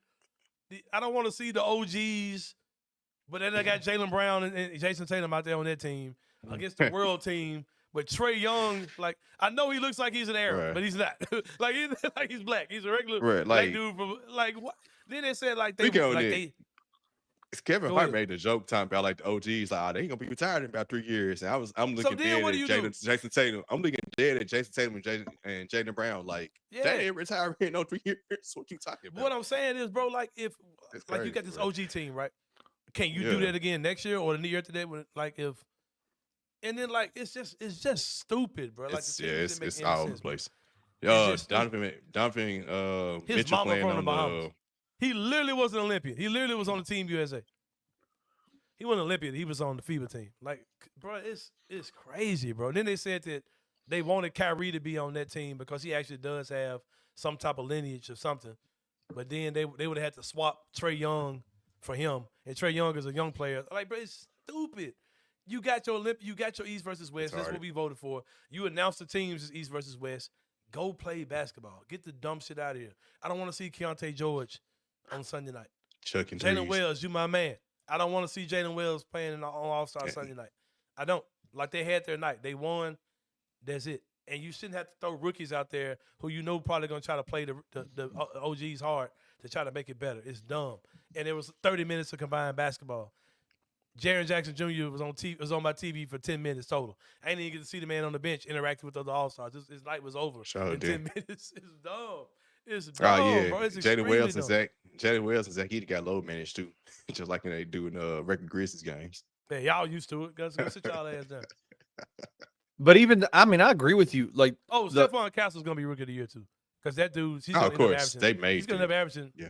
the OGs, but then I got Jaylen Brown and Jason Tatum out there on that team against the world team. But Trae Young, like, I know he looks like he's an Arab, but he's not. like he's black. He's a regular black dude from what? Then they said Kevin Hart made the joke talking about the OGs, they ain't gonna be retired in about 3 years. And I'm looking dead at Jason Tatum. I'm looking dead at Jason Tatum and Jaylen Brown. They ain't retiring in no 3 years. What you talking about? What I'm saying is, bro, if you got this OG team, right? Can you do that again next year or the year after that? And then it's just stupid, bro. It's all over the place. Donovan his Mitchell mama playing from the on Bahamas. He literally was an Olympian. He literally was on the Team USA. He wasn't an Olympian. He was on the FIBA team. Bro, it's crazy, bro. Then they said that they wanted Kyrie to be on that team because he actually does have some type of lineage or something. But then they would have had to swap Trae Young for him, and Trae Young is a young player. Bro, it's stupid. You got your East versus West. That's what we voted for. You announced the teams as East versus West. Go play basketball. Get the dumb shit out of here. I don't want to see Keontae George on Sunday night. Jalen Wells, you my man. I don't want to see Jalen Wells playing on All-Star Sunday night. I don't. They had their night. They won. That's it. And you shouldn't have to throw rookies out there who probably going to try to play the OGs hard to try to make it better. It's dumb. And it was 30 minutes of combined basketball. Jaren Jackson Jr. was on my TV for 10 minutes total. I didn't even get to see the man on the bench interacting with other All-Stars. His night was over in 10 minutes. It's dumb. It's dumb, bro. It's Jalen Wells and Zach Edey got low managed too, just like they do in record Grizzlies games. Yeah, y'all used to it. Go sit y'all ass down. But I agree with you. Stephon Castle's gonna be rookie of the year too, because that dude. He's gonna end up averaging. Yeah.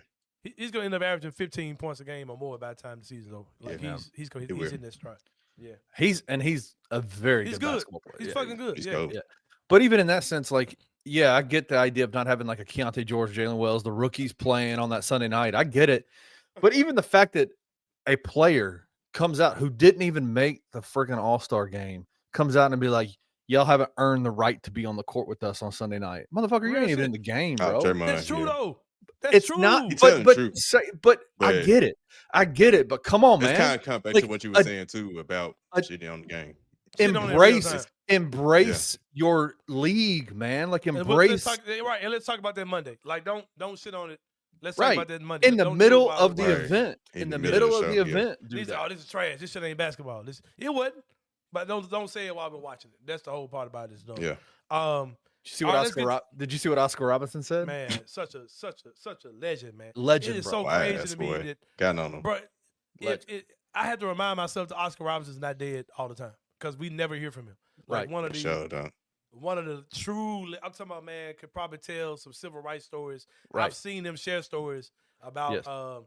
He's gonna end up averaging 15 points a game or more by the time the season's over. He's in that stride. Yeah. He's a very good basketball player. He's fucking good. Yeah. But even in that sense, I get the idea of not having a Keontae George, Jalen Wells, the rookies playing on that Sunday night. I get it. But even the fact that a player comes out who didn't even make the freaking All-Star game comes out and be like, y'all haven't earned the right to be on the court with us on Sunday night. Motherfucker, you ain't even in the game, bro. That's true, though. That's true. Not, but I get it. I get it. But come on, man. It's kind of come back to what you were saying, too, about shitting on the game. Embrace your league, man. Embrace. And let's talk about that Monday. Don't shit on it. Let's talk about that Monday. In the middle of the event. In the middle of the event. This is trash. This shit ain't basketball. It wasn't. But don't say it while we're watching it. That's the whole part about this, though. Yeah. Did you see what Oscar Robinson said? Man, such a legend, man. Legend, it is bro. So crazy to me that got on him. Bro, I had to remind myself that Oscar Robinson's not dead all the time because we never hear from him. One of the true, I'm talking about, man, could probably tell some civil rights stories. Right. I've seen them share stories about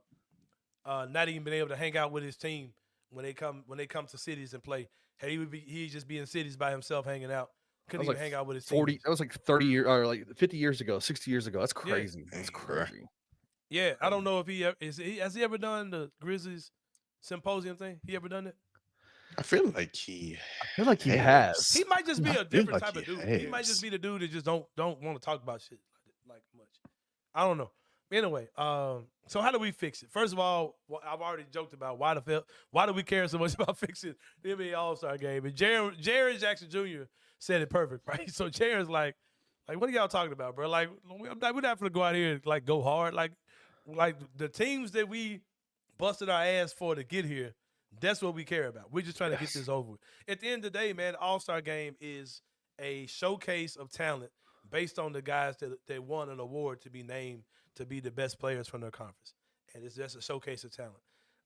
not even being able to hang out with his team when they come to cities and play. He'd just be in cities by himself hanging out. Couldn't even hang out with his team. That was 30 years or 50 years ago, 60 years ago. That's crazy. Yeah. That's crazy. Yeah, I don't know if has he ever done the Grizzlies symposium thing? He ever done it? I feel like he has. He might just be a different type of dude. He might just be the dude that just don't want to talk about shit like much. I don't know. Anyway, so how do we fix it? First of all, I've already joked about why do we care so much about fixing the NBA All-Star game? And Jaren Jackson Jr. said it perfect, right? So Jaren's like, what are y'all talking about, bro? We're not going to go out here and go hard. Like the teams that we busted our ass for to get here, that's what we care about. We're just trying to get this over with. At the end of the day, man, the All-Star game is a showcase of talent based on the guys that won an award to be named to be the best players from their conference. And it's just a showcase of talent.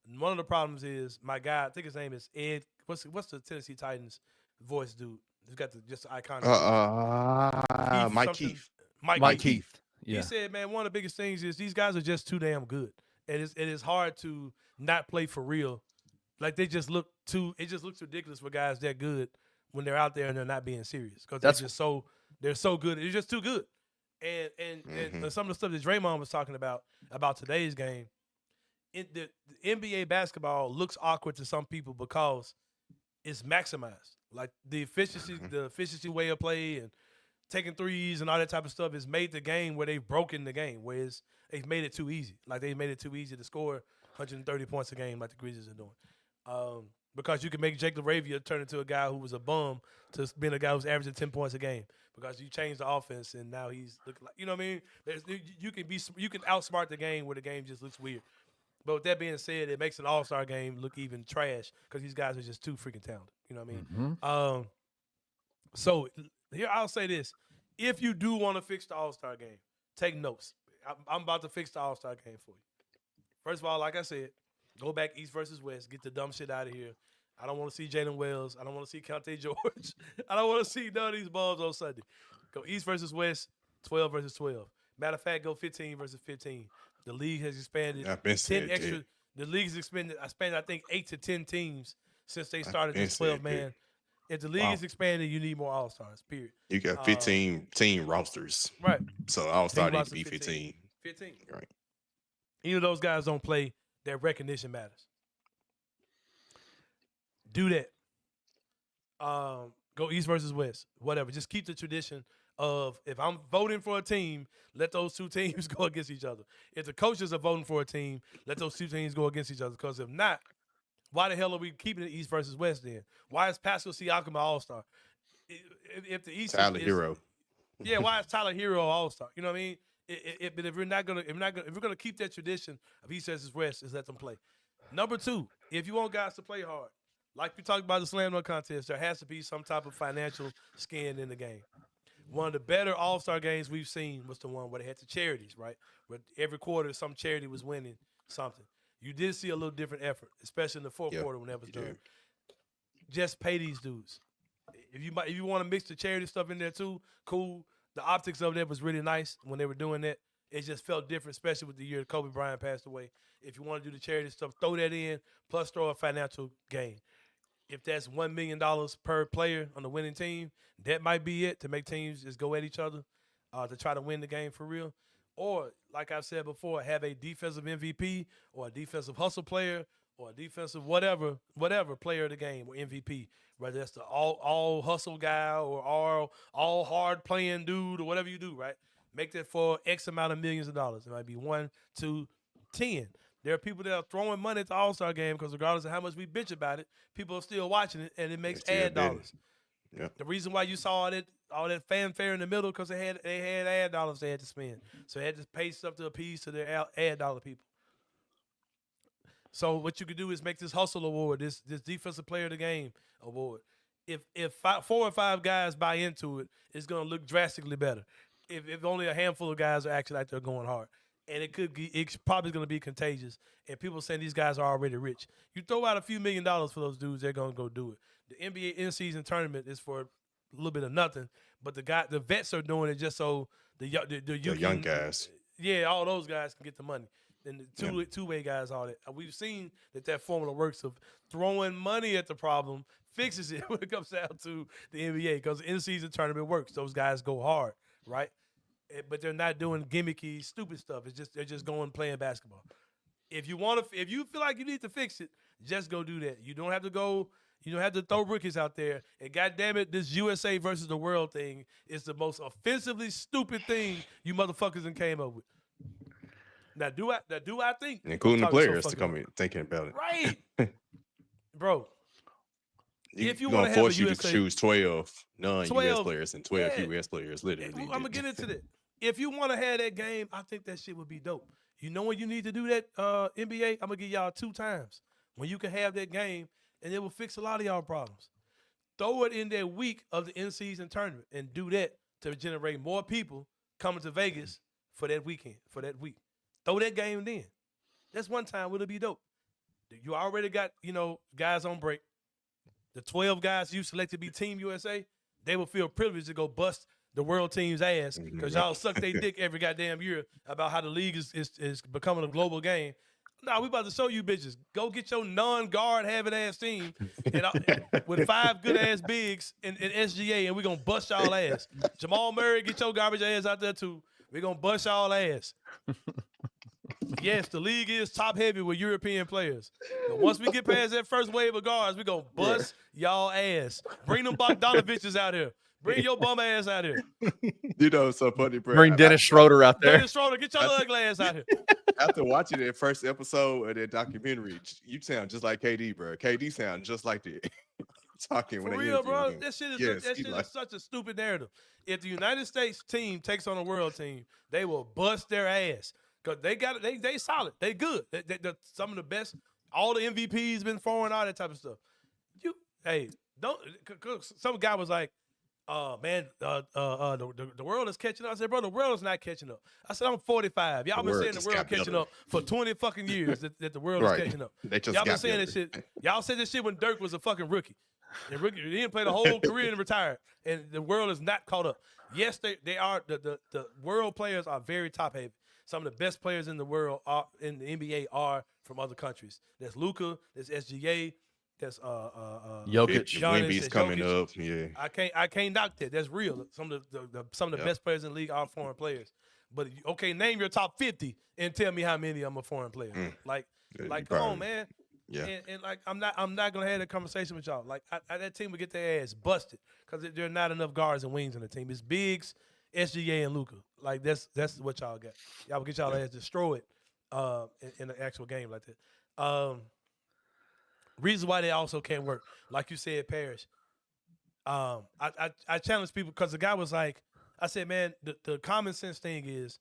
And one of the problems is my guy, I think his name is Ed. What's the Tennessee Titans voice dude? He's got just iconic. Mike Keith. Mike Keith. Yeah. He said, man, one of the biggest things is these guys are just too damn good. And it is hard to not play for real. It just looks ridiculous for guys that good when they're out there and they're not being serious. Because they're so good. They're just too good. And some of the stuff that Draymond was talking about today's game, the NBA basketball looks awkward to some people because it's maximized. Like the efficiency way of play and taking threes and all that type of stuff has made the game where they've broken the game, whereas they've made it too easy. Like they made it too easy to score 130 points a game like the Grizzlies are doing. Because you can make Jake LaRavia turn into a guy who was a bum to being a guy who's averaging 10 points a game because you changed the offense and now he's looking like, you know what I mean? You can outsmart the game where the game just looks weird. But with that being said, it makes an all-star game look even trash because these guys are just too freaking talented. You know what I mean? So here I'll say this: if you do want to fix the all-star game, take notes. I'm about to fix the all-star game for you. First of all, like I said, go back East versus West. Get the dumb shit out of here. I don't want to see Jalen Wells. I don't want to see Keontae George. I don't want to see none of these balls on Sunday. Go East versus West, 12 versus 12. Matter of fact, go 15 versus 15. The league has expanded. I've been 10 extra. Dude. The league has expanded. I think 8 to 10 teams since they started this 12-man. If the league is expanded, you need more all-stars, period. You got 15 team rosters. Right. So all-star needs to be 15. 15. Right. Even though those guys don't play, their recognition matters. Do that. Go East versus West. Whatever. Just keep the tradition of if I'm voting for a team, let those two teams go against each other. If the coaches are voting for a team, let those two teams go against each other. Because if not, why the hell are we keeping it East versus West then? Why is Pascal Siakam an all-star? If the East Tyler Hero. Yeah, why is Tyler Hero an all-star? You know what I mean? But if we're gonna keep that tradition of East versus West, is let them play. Number two, if you want guys to play hard, like we talked about the slam dunk contest, there has to be some type of financial skin in the game. One of the better all-star games we've seen was the one where they had the charities, right? Where every quarter some charity was winning something. You did see a little different effort, especially in the fourth quarter when that was done. Just pay these dudes. If you want to mix the charity stuff in there too, cool. The optics of that was really nice when they were doing that. It just felt different, especially with the year Kobe Bryant passed away. If you want to do the charity stuff, throw that in, plus throw a financial gain. If that's $1 million per player on the winning team, that might be it to make teams just go at each other to try to win the game for real. Or, like I've said before, have a defensive MVP or a defensive hustle player or a defensive whatever player of the game or MVP, whether that's the all hustle guy or all hard playing dude or whatever you do, right? Make that for X amount of millions of dollars. It might be 1, 2, 10. There are people that are throwing money at the All-Star game because regardless of how much we bitch about it, people are still watching it, and it makes ad dollars. Yeah. The reason why you saw all that fanfare in the middle because they had ad dollars they had to spend. So they had to pay stuff to appease to their ad dollar people. So what you could do is make this hustle award, this defensive player of the game award. If 4 or 5 guys buy into it, it's going to look drastically better. If only a handful of guys are actually out there going hard. And it's probably going to be contagious. And people saying these guys are already rich. You throw out a few $1 million for those dudes, they're going to go do it. The NBA in-season tournament is for a little bit of nothing, but the vets are doing it just so the young guys, all those guys can get the money. And the two-way guys, all that. We've seen that formula works of throwing money at the problem fixes it when it comes down to the NBA because the in-season tournament works. Those guys go hard, right? But they're not doing gimmicky, stupid stuff. They're just going playing basketball. If you feel like you need to fix it, just go do that. You don't have to go. You don't have to throw rookies out there. And goddamn it, this USA versus the world thing is the most offensively stupid thing you motherfuckers done came up with. Now do I think, including the players to come in thinking about it, right, bro? If you want to force you to choose 12 non-US players and 12 US players, literally. I'm gonna get into that. If you want to have that game, I think that shit would be dope. You know when you need to do that, NBA? I'm gonna give y'all 2 times when you can have that game, and it will fix a lot of y'all problems. Throw it in that week of the in-season tournament and do that to generate more people coming to Vegas for that weekend, for that week. Throw that game in. That's one time it'll be dope. You already got guys on break. The 12 guys you selected to be Team USA, they will feel privileged to go bust the world team's ass because y'all suck their dick every goddamn year about how the league is becoming a global game. Nah, we about to show you bitches. Go get your non-guard having ass team with 5 good ass bigs in SGA, and we're gonna bust y'all ass. Jamal Murray, get your garbage ass out there too. We're gonna bust y'all ass. Yes, the league is top heavy with European players. But once we get past that first wave of guards, we're going to bust y'all ass. Bring them Bogdanoviches out here. Bring your bum ass out here. You know, it's so funny, bro. Bring Dennis Schroeder out there. Dennis Schroeder, get your ugly ass out here. After watching that first episode of that documentary, you sound just like KD, bro. KD sound just like that. Talking For when real, bro. him. That shit is such a stupid narrative. If the United States team takes on a world team, they will bust their ass because they solid. They good. They're some of the best. All the MVPs been throwing all that type of stuff. Don't. Some guy was like, man, the world is catching up. I said, bro, the world is not catching up. I said, I'm 45. Y'all been saying the world catching up for 20 fucking years that the world is catching up. Y'all been saying this shit. Y'all said this shit when Dirk was a fucking rookie. And rookie, he didn't play the whole career and retired. And the world is not caught up. Yes, they are. The world players are very top heavy. Some of the best players in the world are in the NBA are from other countries. There's Luka. There's SGA. There's Jokic. Wemby's coming up. Yeah, I can't knock that. That's real. Some of the best players in the league are foreign players. But okay, name your top 50 and tell me how many of them are foreign players. Come on, man. Yeah, and like I'm not gonna have that conversation with y'all. Like that team would get their ass busted because there are not enough guards and wings on the team. It's Biggs, SGA, and Luka. Like that's what y'all got. Y'all will get y'all ass destroyed in an actual game like that. Reasons why they also can't work, like you said, Parrish. I challenge people because the guy was like, I said, man, the common sense thing is,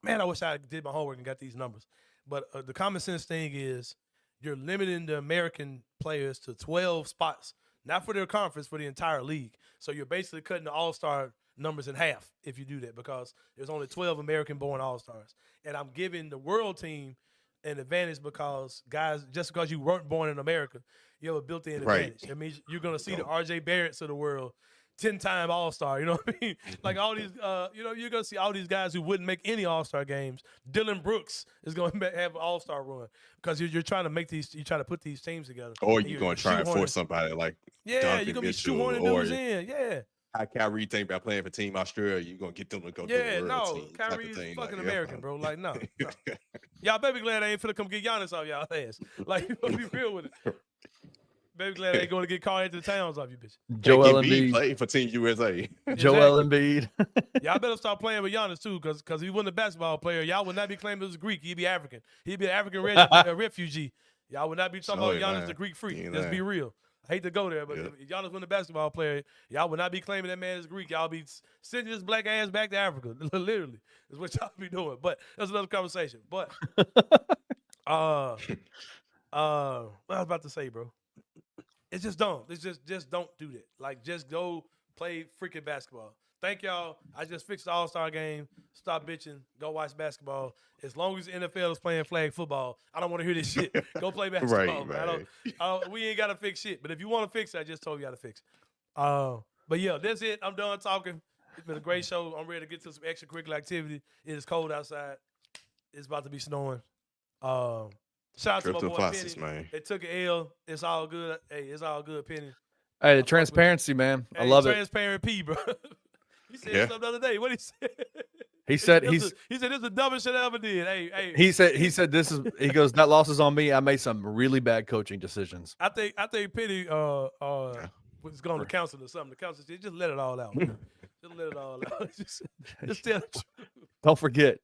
man, I wish I did my homework and got these numbers. But the common sense thing is you're limiting the American players to 12 spots, not for their conference, for the entire league. So you're basically cutting the all-star numbers in half if you do that because there's only 12 American-born all-stars. And I'm giving the world team an advantage because, guys, just because you weren't born in America, you have a built-in advantage. It means you're going to see the R.J. Barretts of the world, 10-time All-Star, you know what I mean? Like all these, you're going to see all these guys who wouldn't make any All-Star games. Dylan Brooks is going to have an All-Star run because you're trying to make these, you're trying to put these teams together. Or you're going to try and force somebody like Duncan, you're going to be shoehorning dudes in, how Kyrie think about playing for Team Australia, you're going to get them to go to the world team. Kyrie's fucking American, bro. Like, no. Y'all better be glad I ain't finna come get Giannis off y'all ass. Like, you gonna be real with it. Baby glad I ain't going to get called into the towns off you, bitch. Joel Embiid playing for Team USA. Joel Embiid. Y'all better start playing with Giannis too, because he wasn't a basketball player. Y'all would not be claiming he was Greek. He'd be African. He'd be an African refugee. Y'all would not be talking about Giannis the Greek freak. Let's be real. I hate to go there, but if Giannis wasn't a basketball player, y'all would not be claiming that man is Greek. Y'all be sending his black ass back to Africa. Literally, is what y'all be doing. But that's another conversation. But what I was about to say, bro. It's just dumb. It's just don't do that. Like, just go play freaking basketball. Thank y'all. I just fixed the All-Star game. Stop bitching. Go watch basketball. As long as the NFL is playing flag football, I don't want to hear this shit. Go play basketball. Right, we ain't got to fix shit. But if you want to fix it, I just told you how to fix it. But yeah, that's it. I'm done talking. It's been a great show. I'm ready to get to some extracurricular activity. It is cold outside. It's about to be snowing. Shout out to my boy Penny. Man. They took an L. It's all good. Hey, it's all good, Penny. Hey, the transparency, man. I love transparent P, bro. He said something the other day. What he said? He said this is the dumbest shit I ever did. Hey. He said this is. He goes, that loss is on me. I made some really bad coaching decisions. I think Penny was going to counsel or something. The counsel said, just let it all out. Just let it all out. Just tell the truth. Don't forget.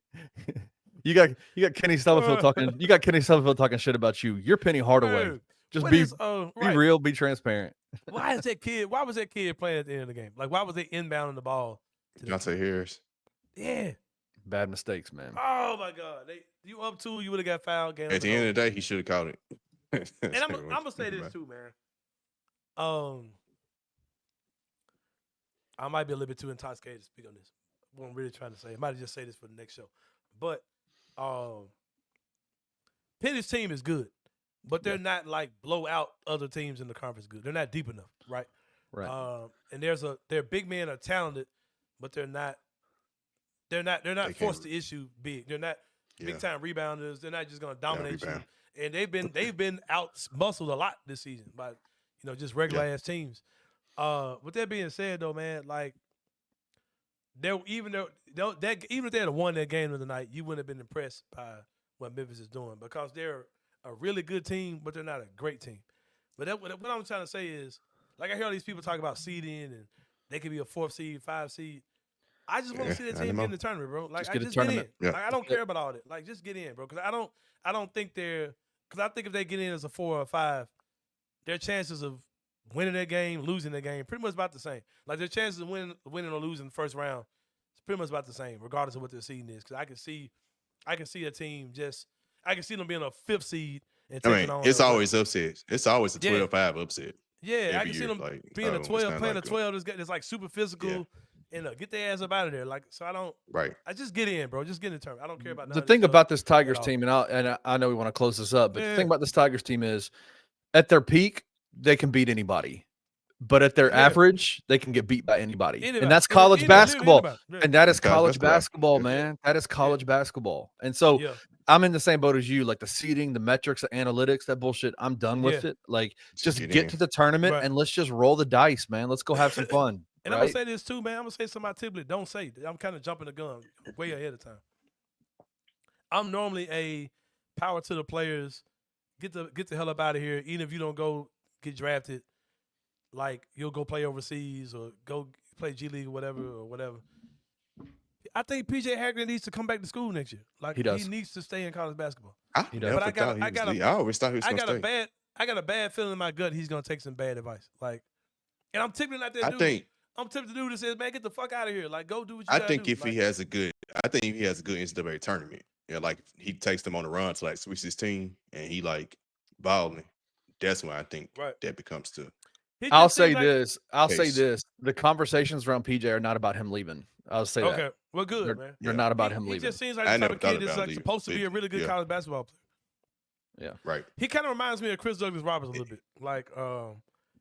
You got Kenny Stubblefield talking. You got Kenny Stubblefield talking shit about you. You're Penny Hardaway. Just be real. Be transparent. Why was that kid playing at the end of the game? Like, why was they inbounding the ball? Dante Harris. Yeah. Bad mistakes, man. Oh my God. You up 2, you would have got fouled. Game at the end of the day, he should have caught it. And I'm gonna say this too, man. I might be a little bit too intoxicated to speak on this. What I'm really trying to say. I might just say this for the next show. But Penny's team is good. But they're not like blow out other teams in the conference good. They're not deep enough, right? Right. And their big men are talented, but they're not forced to issue big. They're not big time rebounders. They're not just gonna dominate you. And they've been out muscled a lot this season by just regular ass teams. With that being said though, man, like even if they had won that game of the night, you wouldn't have been impressed by what Memphis is doing because they're a really good team, but they're not a great team. But what I'm trying to say is, like, I hear all these people talk about seeding and they could be a 4th seed, 5 seed. I just want to see that I team know. get in the tournament, bro. Like, Just I get a just get in. tournament. Yeah. Like, I don't care about all that. Like, just get in, bro. Because I don't think they're. Because I think if they get in as a 4 or 5, their chances of winning that game, losing that game, pretty much about the same. Like, their chances of winning or losing the first round, it's pretty much about the same, regardless of what their seeding is. Because I can see a team I can see them being a 5th seed and taking on. It's always upset. It's always a 12-5 upset. Yeah, I can see them being a 12, playing a 12 that's like super physical, and get their ass up out of there. Like, so I don't. Right. I just get in, bro. Just get in the tournament. I don't care about The thing about this Tigers team, and I know we want to close this up, but the thing about this Tigers team is, at their peak, they can beat anybody. But at their average, they can get beat by anybody. And that's college basketball. And that is college basketball, man. That is college basketball. And so I'm in the same boat as you. Like, the seeding, the metrics, the analytics, that bullshit, I'm done with it. Like, just get to the tournament and let's just roll the dice, man. Let's go have some fun. And I'm going to say this too, man. I'm going to say something I typically don't say. I'm kind of jumping the gun way ahead of time. I'm normally a power to the players. Get the hell up out of here. Even if you don't go get drafted, like, you'll go play overseas or go play G League or whatever. I think PJ Haggard needs to come back to school next year. Like, he needs to stay in college basketball. He does. But I always thought he was going to stay. I got a bad feeling in my gut he's going to take some bad advice. Like, and I'm typically not that dude. I'm typically the dude that says, man, get the fuck out of here. Like, go do what you gotta do. If he has a good NCAA tournament, like, he takes them on a run to, like, Sweet 16 and he, like, balling, that's when I think that becomes to. I'll say this. The conversations around PJ are not about him leaving. I'll say that. Okay. Well, good, man. They're not about him leaving. He just seems like the type of kid that's like supposed to be a really good college basketball player. Yeah. Right. He kind of reminds me of Chris Douglas Roberts a little bit. Like,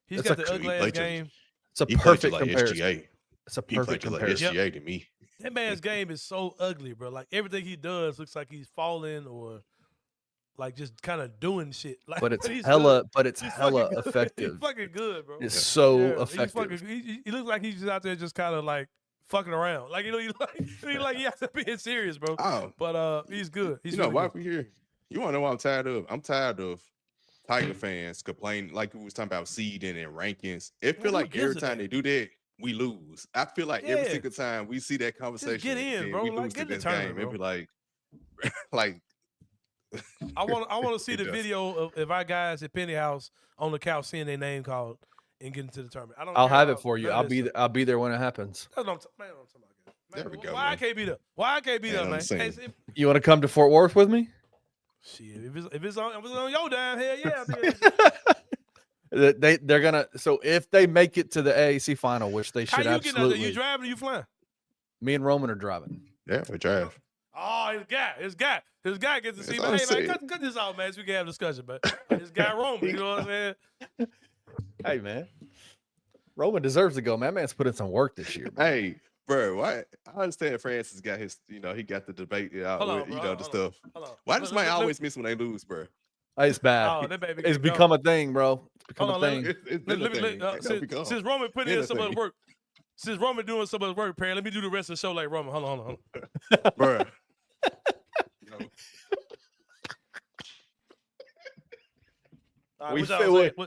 he's got the ugly ass game. It's a perfect comparison. SGA. It's a perfect comparison. SGA to me. That man's game is so ugly, bro. Like, everything he does looks like he's falling or like just kind of doing shit. Like, but it's hella effective. He's fucking good, bro. It's so effective. He looks like he's just out there just kind of like fucking around. Like, he has to be serious, bro. Oh. But he's good. He's why we here? You want to know what I'm tired of? I'm tired of Tiger fans complaining, like we was talking about seeding and rankings. It feel like every time they do that, we lose. I feel like every single time we see that conversation, just get in, bro. We like, lose get to this game. It'd be like I want to see the video of if our guys at Penny House on the couch seeing their name called and getting to the tournament. I'll have it for you. I'll be there when it happens. That's what I'm talking about. There we go. Why I can't be there? Why I can't be there, man? Hey, you want to come to Fort Worth with me? Shit, if it's on your damn head, yeah. They're gonna. So if they make it to the AAC final, which they should absolutely. How you getting out there? You driving or you flying? Me and Roman are driving. Yeah, we drive. Oh, his guy gets to see. But hey, man, cut this out, man, so we can have a discussion. But his guy Roman, you know what I'm saying? Hey, man, Roman deserves to go, man. That man's put in some work this year. Hey, bro, why? I understand Francis got his, he got the debate out, the stuff. Why does Mike always miss when they lose, bro? It's bad. It's become a thing, bro. It's become a thing. Since Roman put in some of the work, since Roman doing some of the work, Perry, let me do the rest of the show like Roman. Hold on. Bro.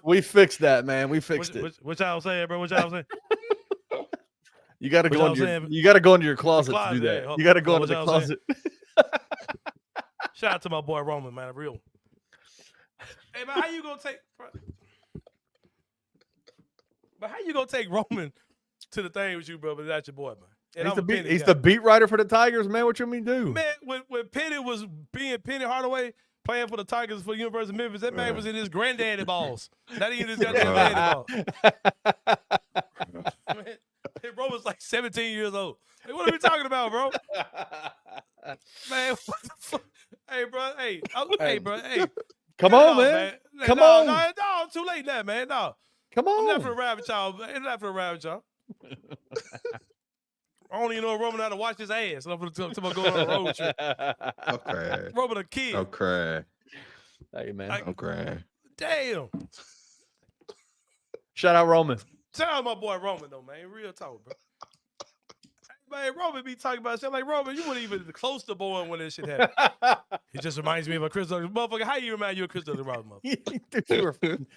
We fixed that, man. We fixed it. What y'all saying, bro? What y'all saying? You got to go into your closet to do that. You got to go into the closet. Shout out to my boy Roman, man. Real. Hey, man, how you gonna take Roman to the thing with you, bro? But that's your boy, man. And he's the beat writer for the Tigers, man. What you mean do? Man, when Penny was being Penny Hardaway playing for the Tigers for the University of Memphis, that man was in his granddaddy balls. Not even his goddamn daddy balls. Man, bro was like 17 years old. Hey, what are we talking about, bro? Man, what the fuck? Hey, bro. Hey, bro. Hey. Come on, man. Come on. No, too late now, man. No. Come on. I'm not for to ride with y'all. I'm not for to ride with y'all. I don't even know if Roman how to watch his ass. I'm going to go on a road trip. Okay. Roman a kid. Okay. Hey, man. Okay. Damn. Shout out Roman. Shout out my boy Roman, though, man. Real talk, bro. Man, Roman be talking about shit like, Roman, you weren't even close to born when this shit happened. It just reminds me of a Chris Douglas. Motherfucker, how you remind you of Chris Douglas Roberts, motherfucker?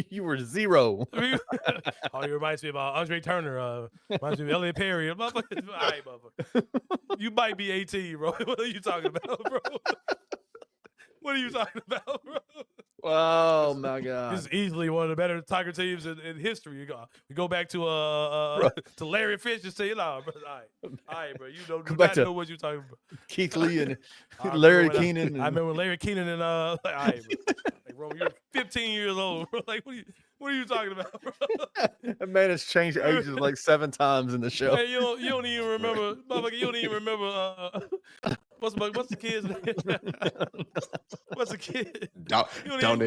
You were 0. Oh, it reminds me about Andre Turner. Reminds me of Elliot Perry. All right, motherfucker. You might be 18, bro. What are you talking about, bro? What are you talking about, bro? Oh my God! This is easily one of the better Tiger teams in history. You go back to Larry Fish and say, "Nah, bro, all right, bro. You don't do not know what you're talking about." Keith Lee and Larry Keenan. I remember Larry Keenan and all right, bro. Like, bro, you're 15 years old, bro. Like, what are you talking about, bro? That man has changed ages like 7 times in the show. Hey, you don't even remember, motherfucker. You don't even remember. What's the kid's name? What's the kid? Donnell. You don't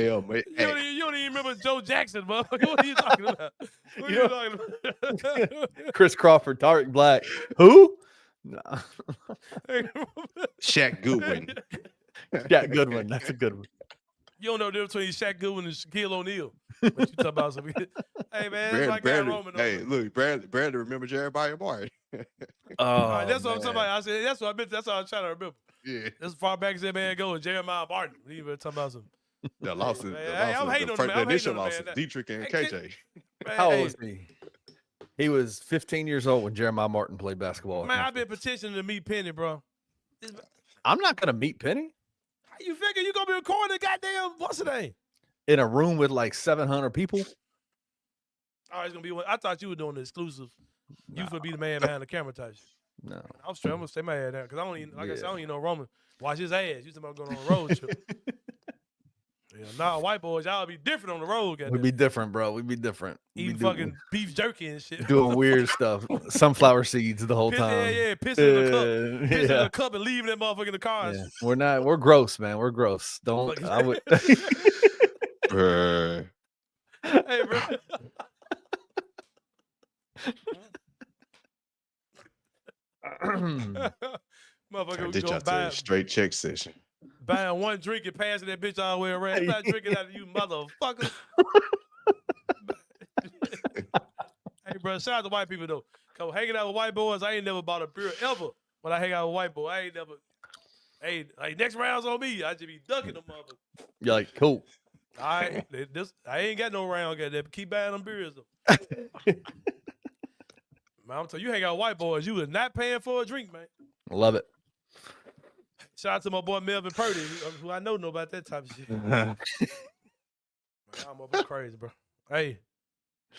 even remember Joe Jackson, motherfucker. What are you talking about? What are you talking about? Chris Crawford, Tariq Black. Who? No. Shaq Goodwin. Shaq Goodwin. That's a good one. You don't know the difference between Shaq Goodwin and Shaquille O'Neal. What you talking about? Hey, man, look, Brandon, remember Jeremiah Martin? That's what I'm talking about. I said, that's what I meant. That's what I was trying to remember. Yeah. As far back as that man goes, Jeremiah Martin. We even talking about some. The losses. I'm hating on him, man. The initial losses, Dietrich and KJ. How old was he? He was 15 years old when Jeremiah Martin played basketball. Man, I've been petitioning to meet Penny, bro. I'm not going to meet Penny. How you figure you going to be recording goddamn what's the name? In a room with like 700 people? Oh, it's going to be one. I thought you were doing the exclusive. You finna be the man behind the camera type shit. No. I'm straight. I'm going to stay my head down because I don't even, like I said, I don't even know Roman. Watch his ass. You talking about going on a road trip. Yeah, nah, white boys, y'all be different on the road. We'd be different, bro. We'd be different. Eating fucking beef jerky and shit. Doing weird stuff. Sunflower seeds the whole time. Yeah, pissing in the cup. Pissing in the cup and leaving that motherfucker in the car. Yeah. We're gross, man. We're gross. Don't, I would. Hey, bro. Motherfucker, we go buy straight check session. Buying one drink and passing that bitch all the way around. I'm not drinking out of you, motherfucker. Hey, bro, shout out to white people though. Cause hanging out with white boys, I ain't never bought a beer ever. When I hang out with white boy, I ain't never. Hey, like next round's on me. I just be ducking them motherfuckers. You're like, cool. All right, I ain't got no round. Keep buying them beers though. Man, I'm telling you, hang out with white boys, you was not paying for a drink, man. Love it. Shout out to my boy Melvin Purdy, who I know about that type of shit. Man, I'm up crazy, bro. Hey,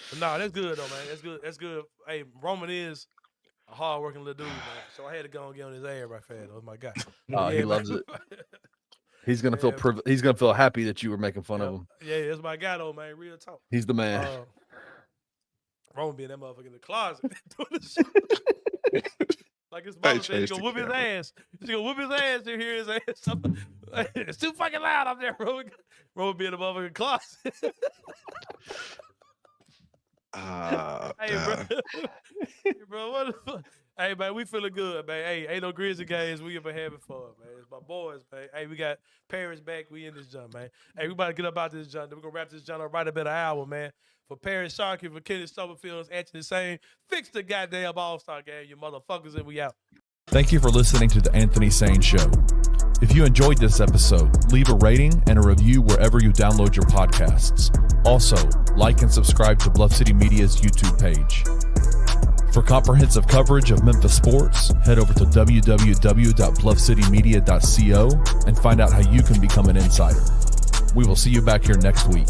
but nah, that's good though, man. That's good. Hey, Roman is a hard-working little dude, man. So I had to go and get on his ass right fast. That was my guy. Oh, yeah, he loves it. He's gonna feel he's gonna feel happy that you were making fun of him. Yeah, that's my guy though, man. Real talk. He's the man. Roman being that motherfucker in the closet doing this shit. Like his mother said, he's gonna whoop his ass. He's gonna whoop his ass to hear his ass. It's too fucking loud up there, Roman. Roman being the motherfucking closet. Hey, bro. Hey, bro, what the fuck? Hey, man, we feeling good, man. Hey, ain't no Grizzly games. We been having fun, man. It's my boys, man. Hey, we got Paris back. We in this jump, man. Hey, we about to get up out this jump. We're going to wrap this jump up right about an hour, man. For Paris Sharkey, for Kenny Stubblefield, Anthony Sain. Fix the goddamn All-Star game, you motherfuckers, and we out. Thank you for listening to the Anthony Sain Show. If you enjoyed this episode, leave a rating and a review wherever you download your podcasts. Also, like and subscribe to Bluff City Media's YouTube page. For comprehensive coverage of Memphis sports, head over to www.bluffcitymedia.co and find out how you can become an insider. We will see you back here next week.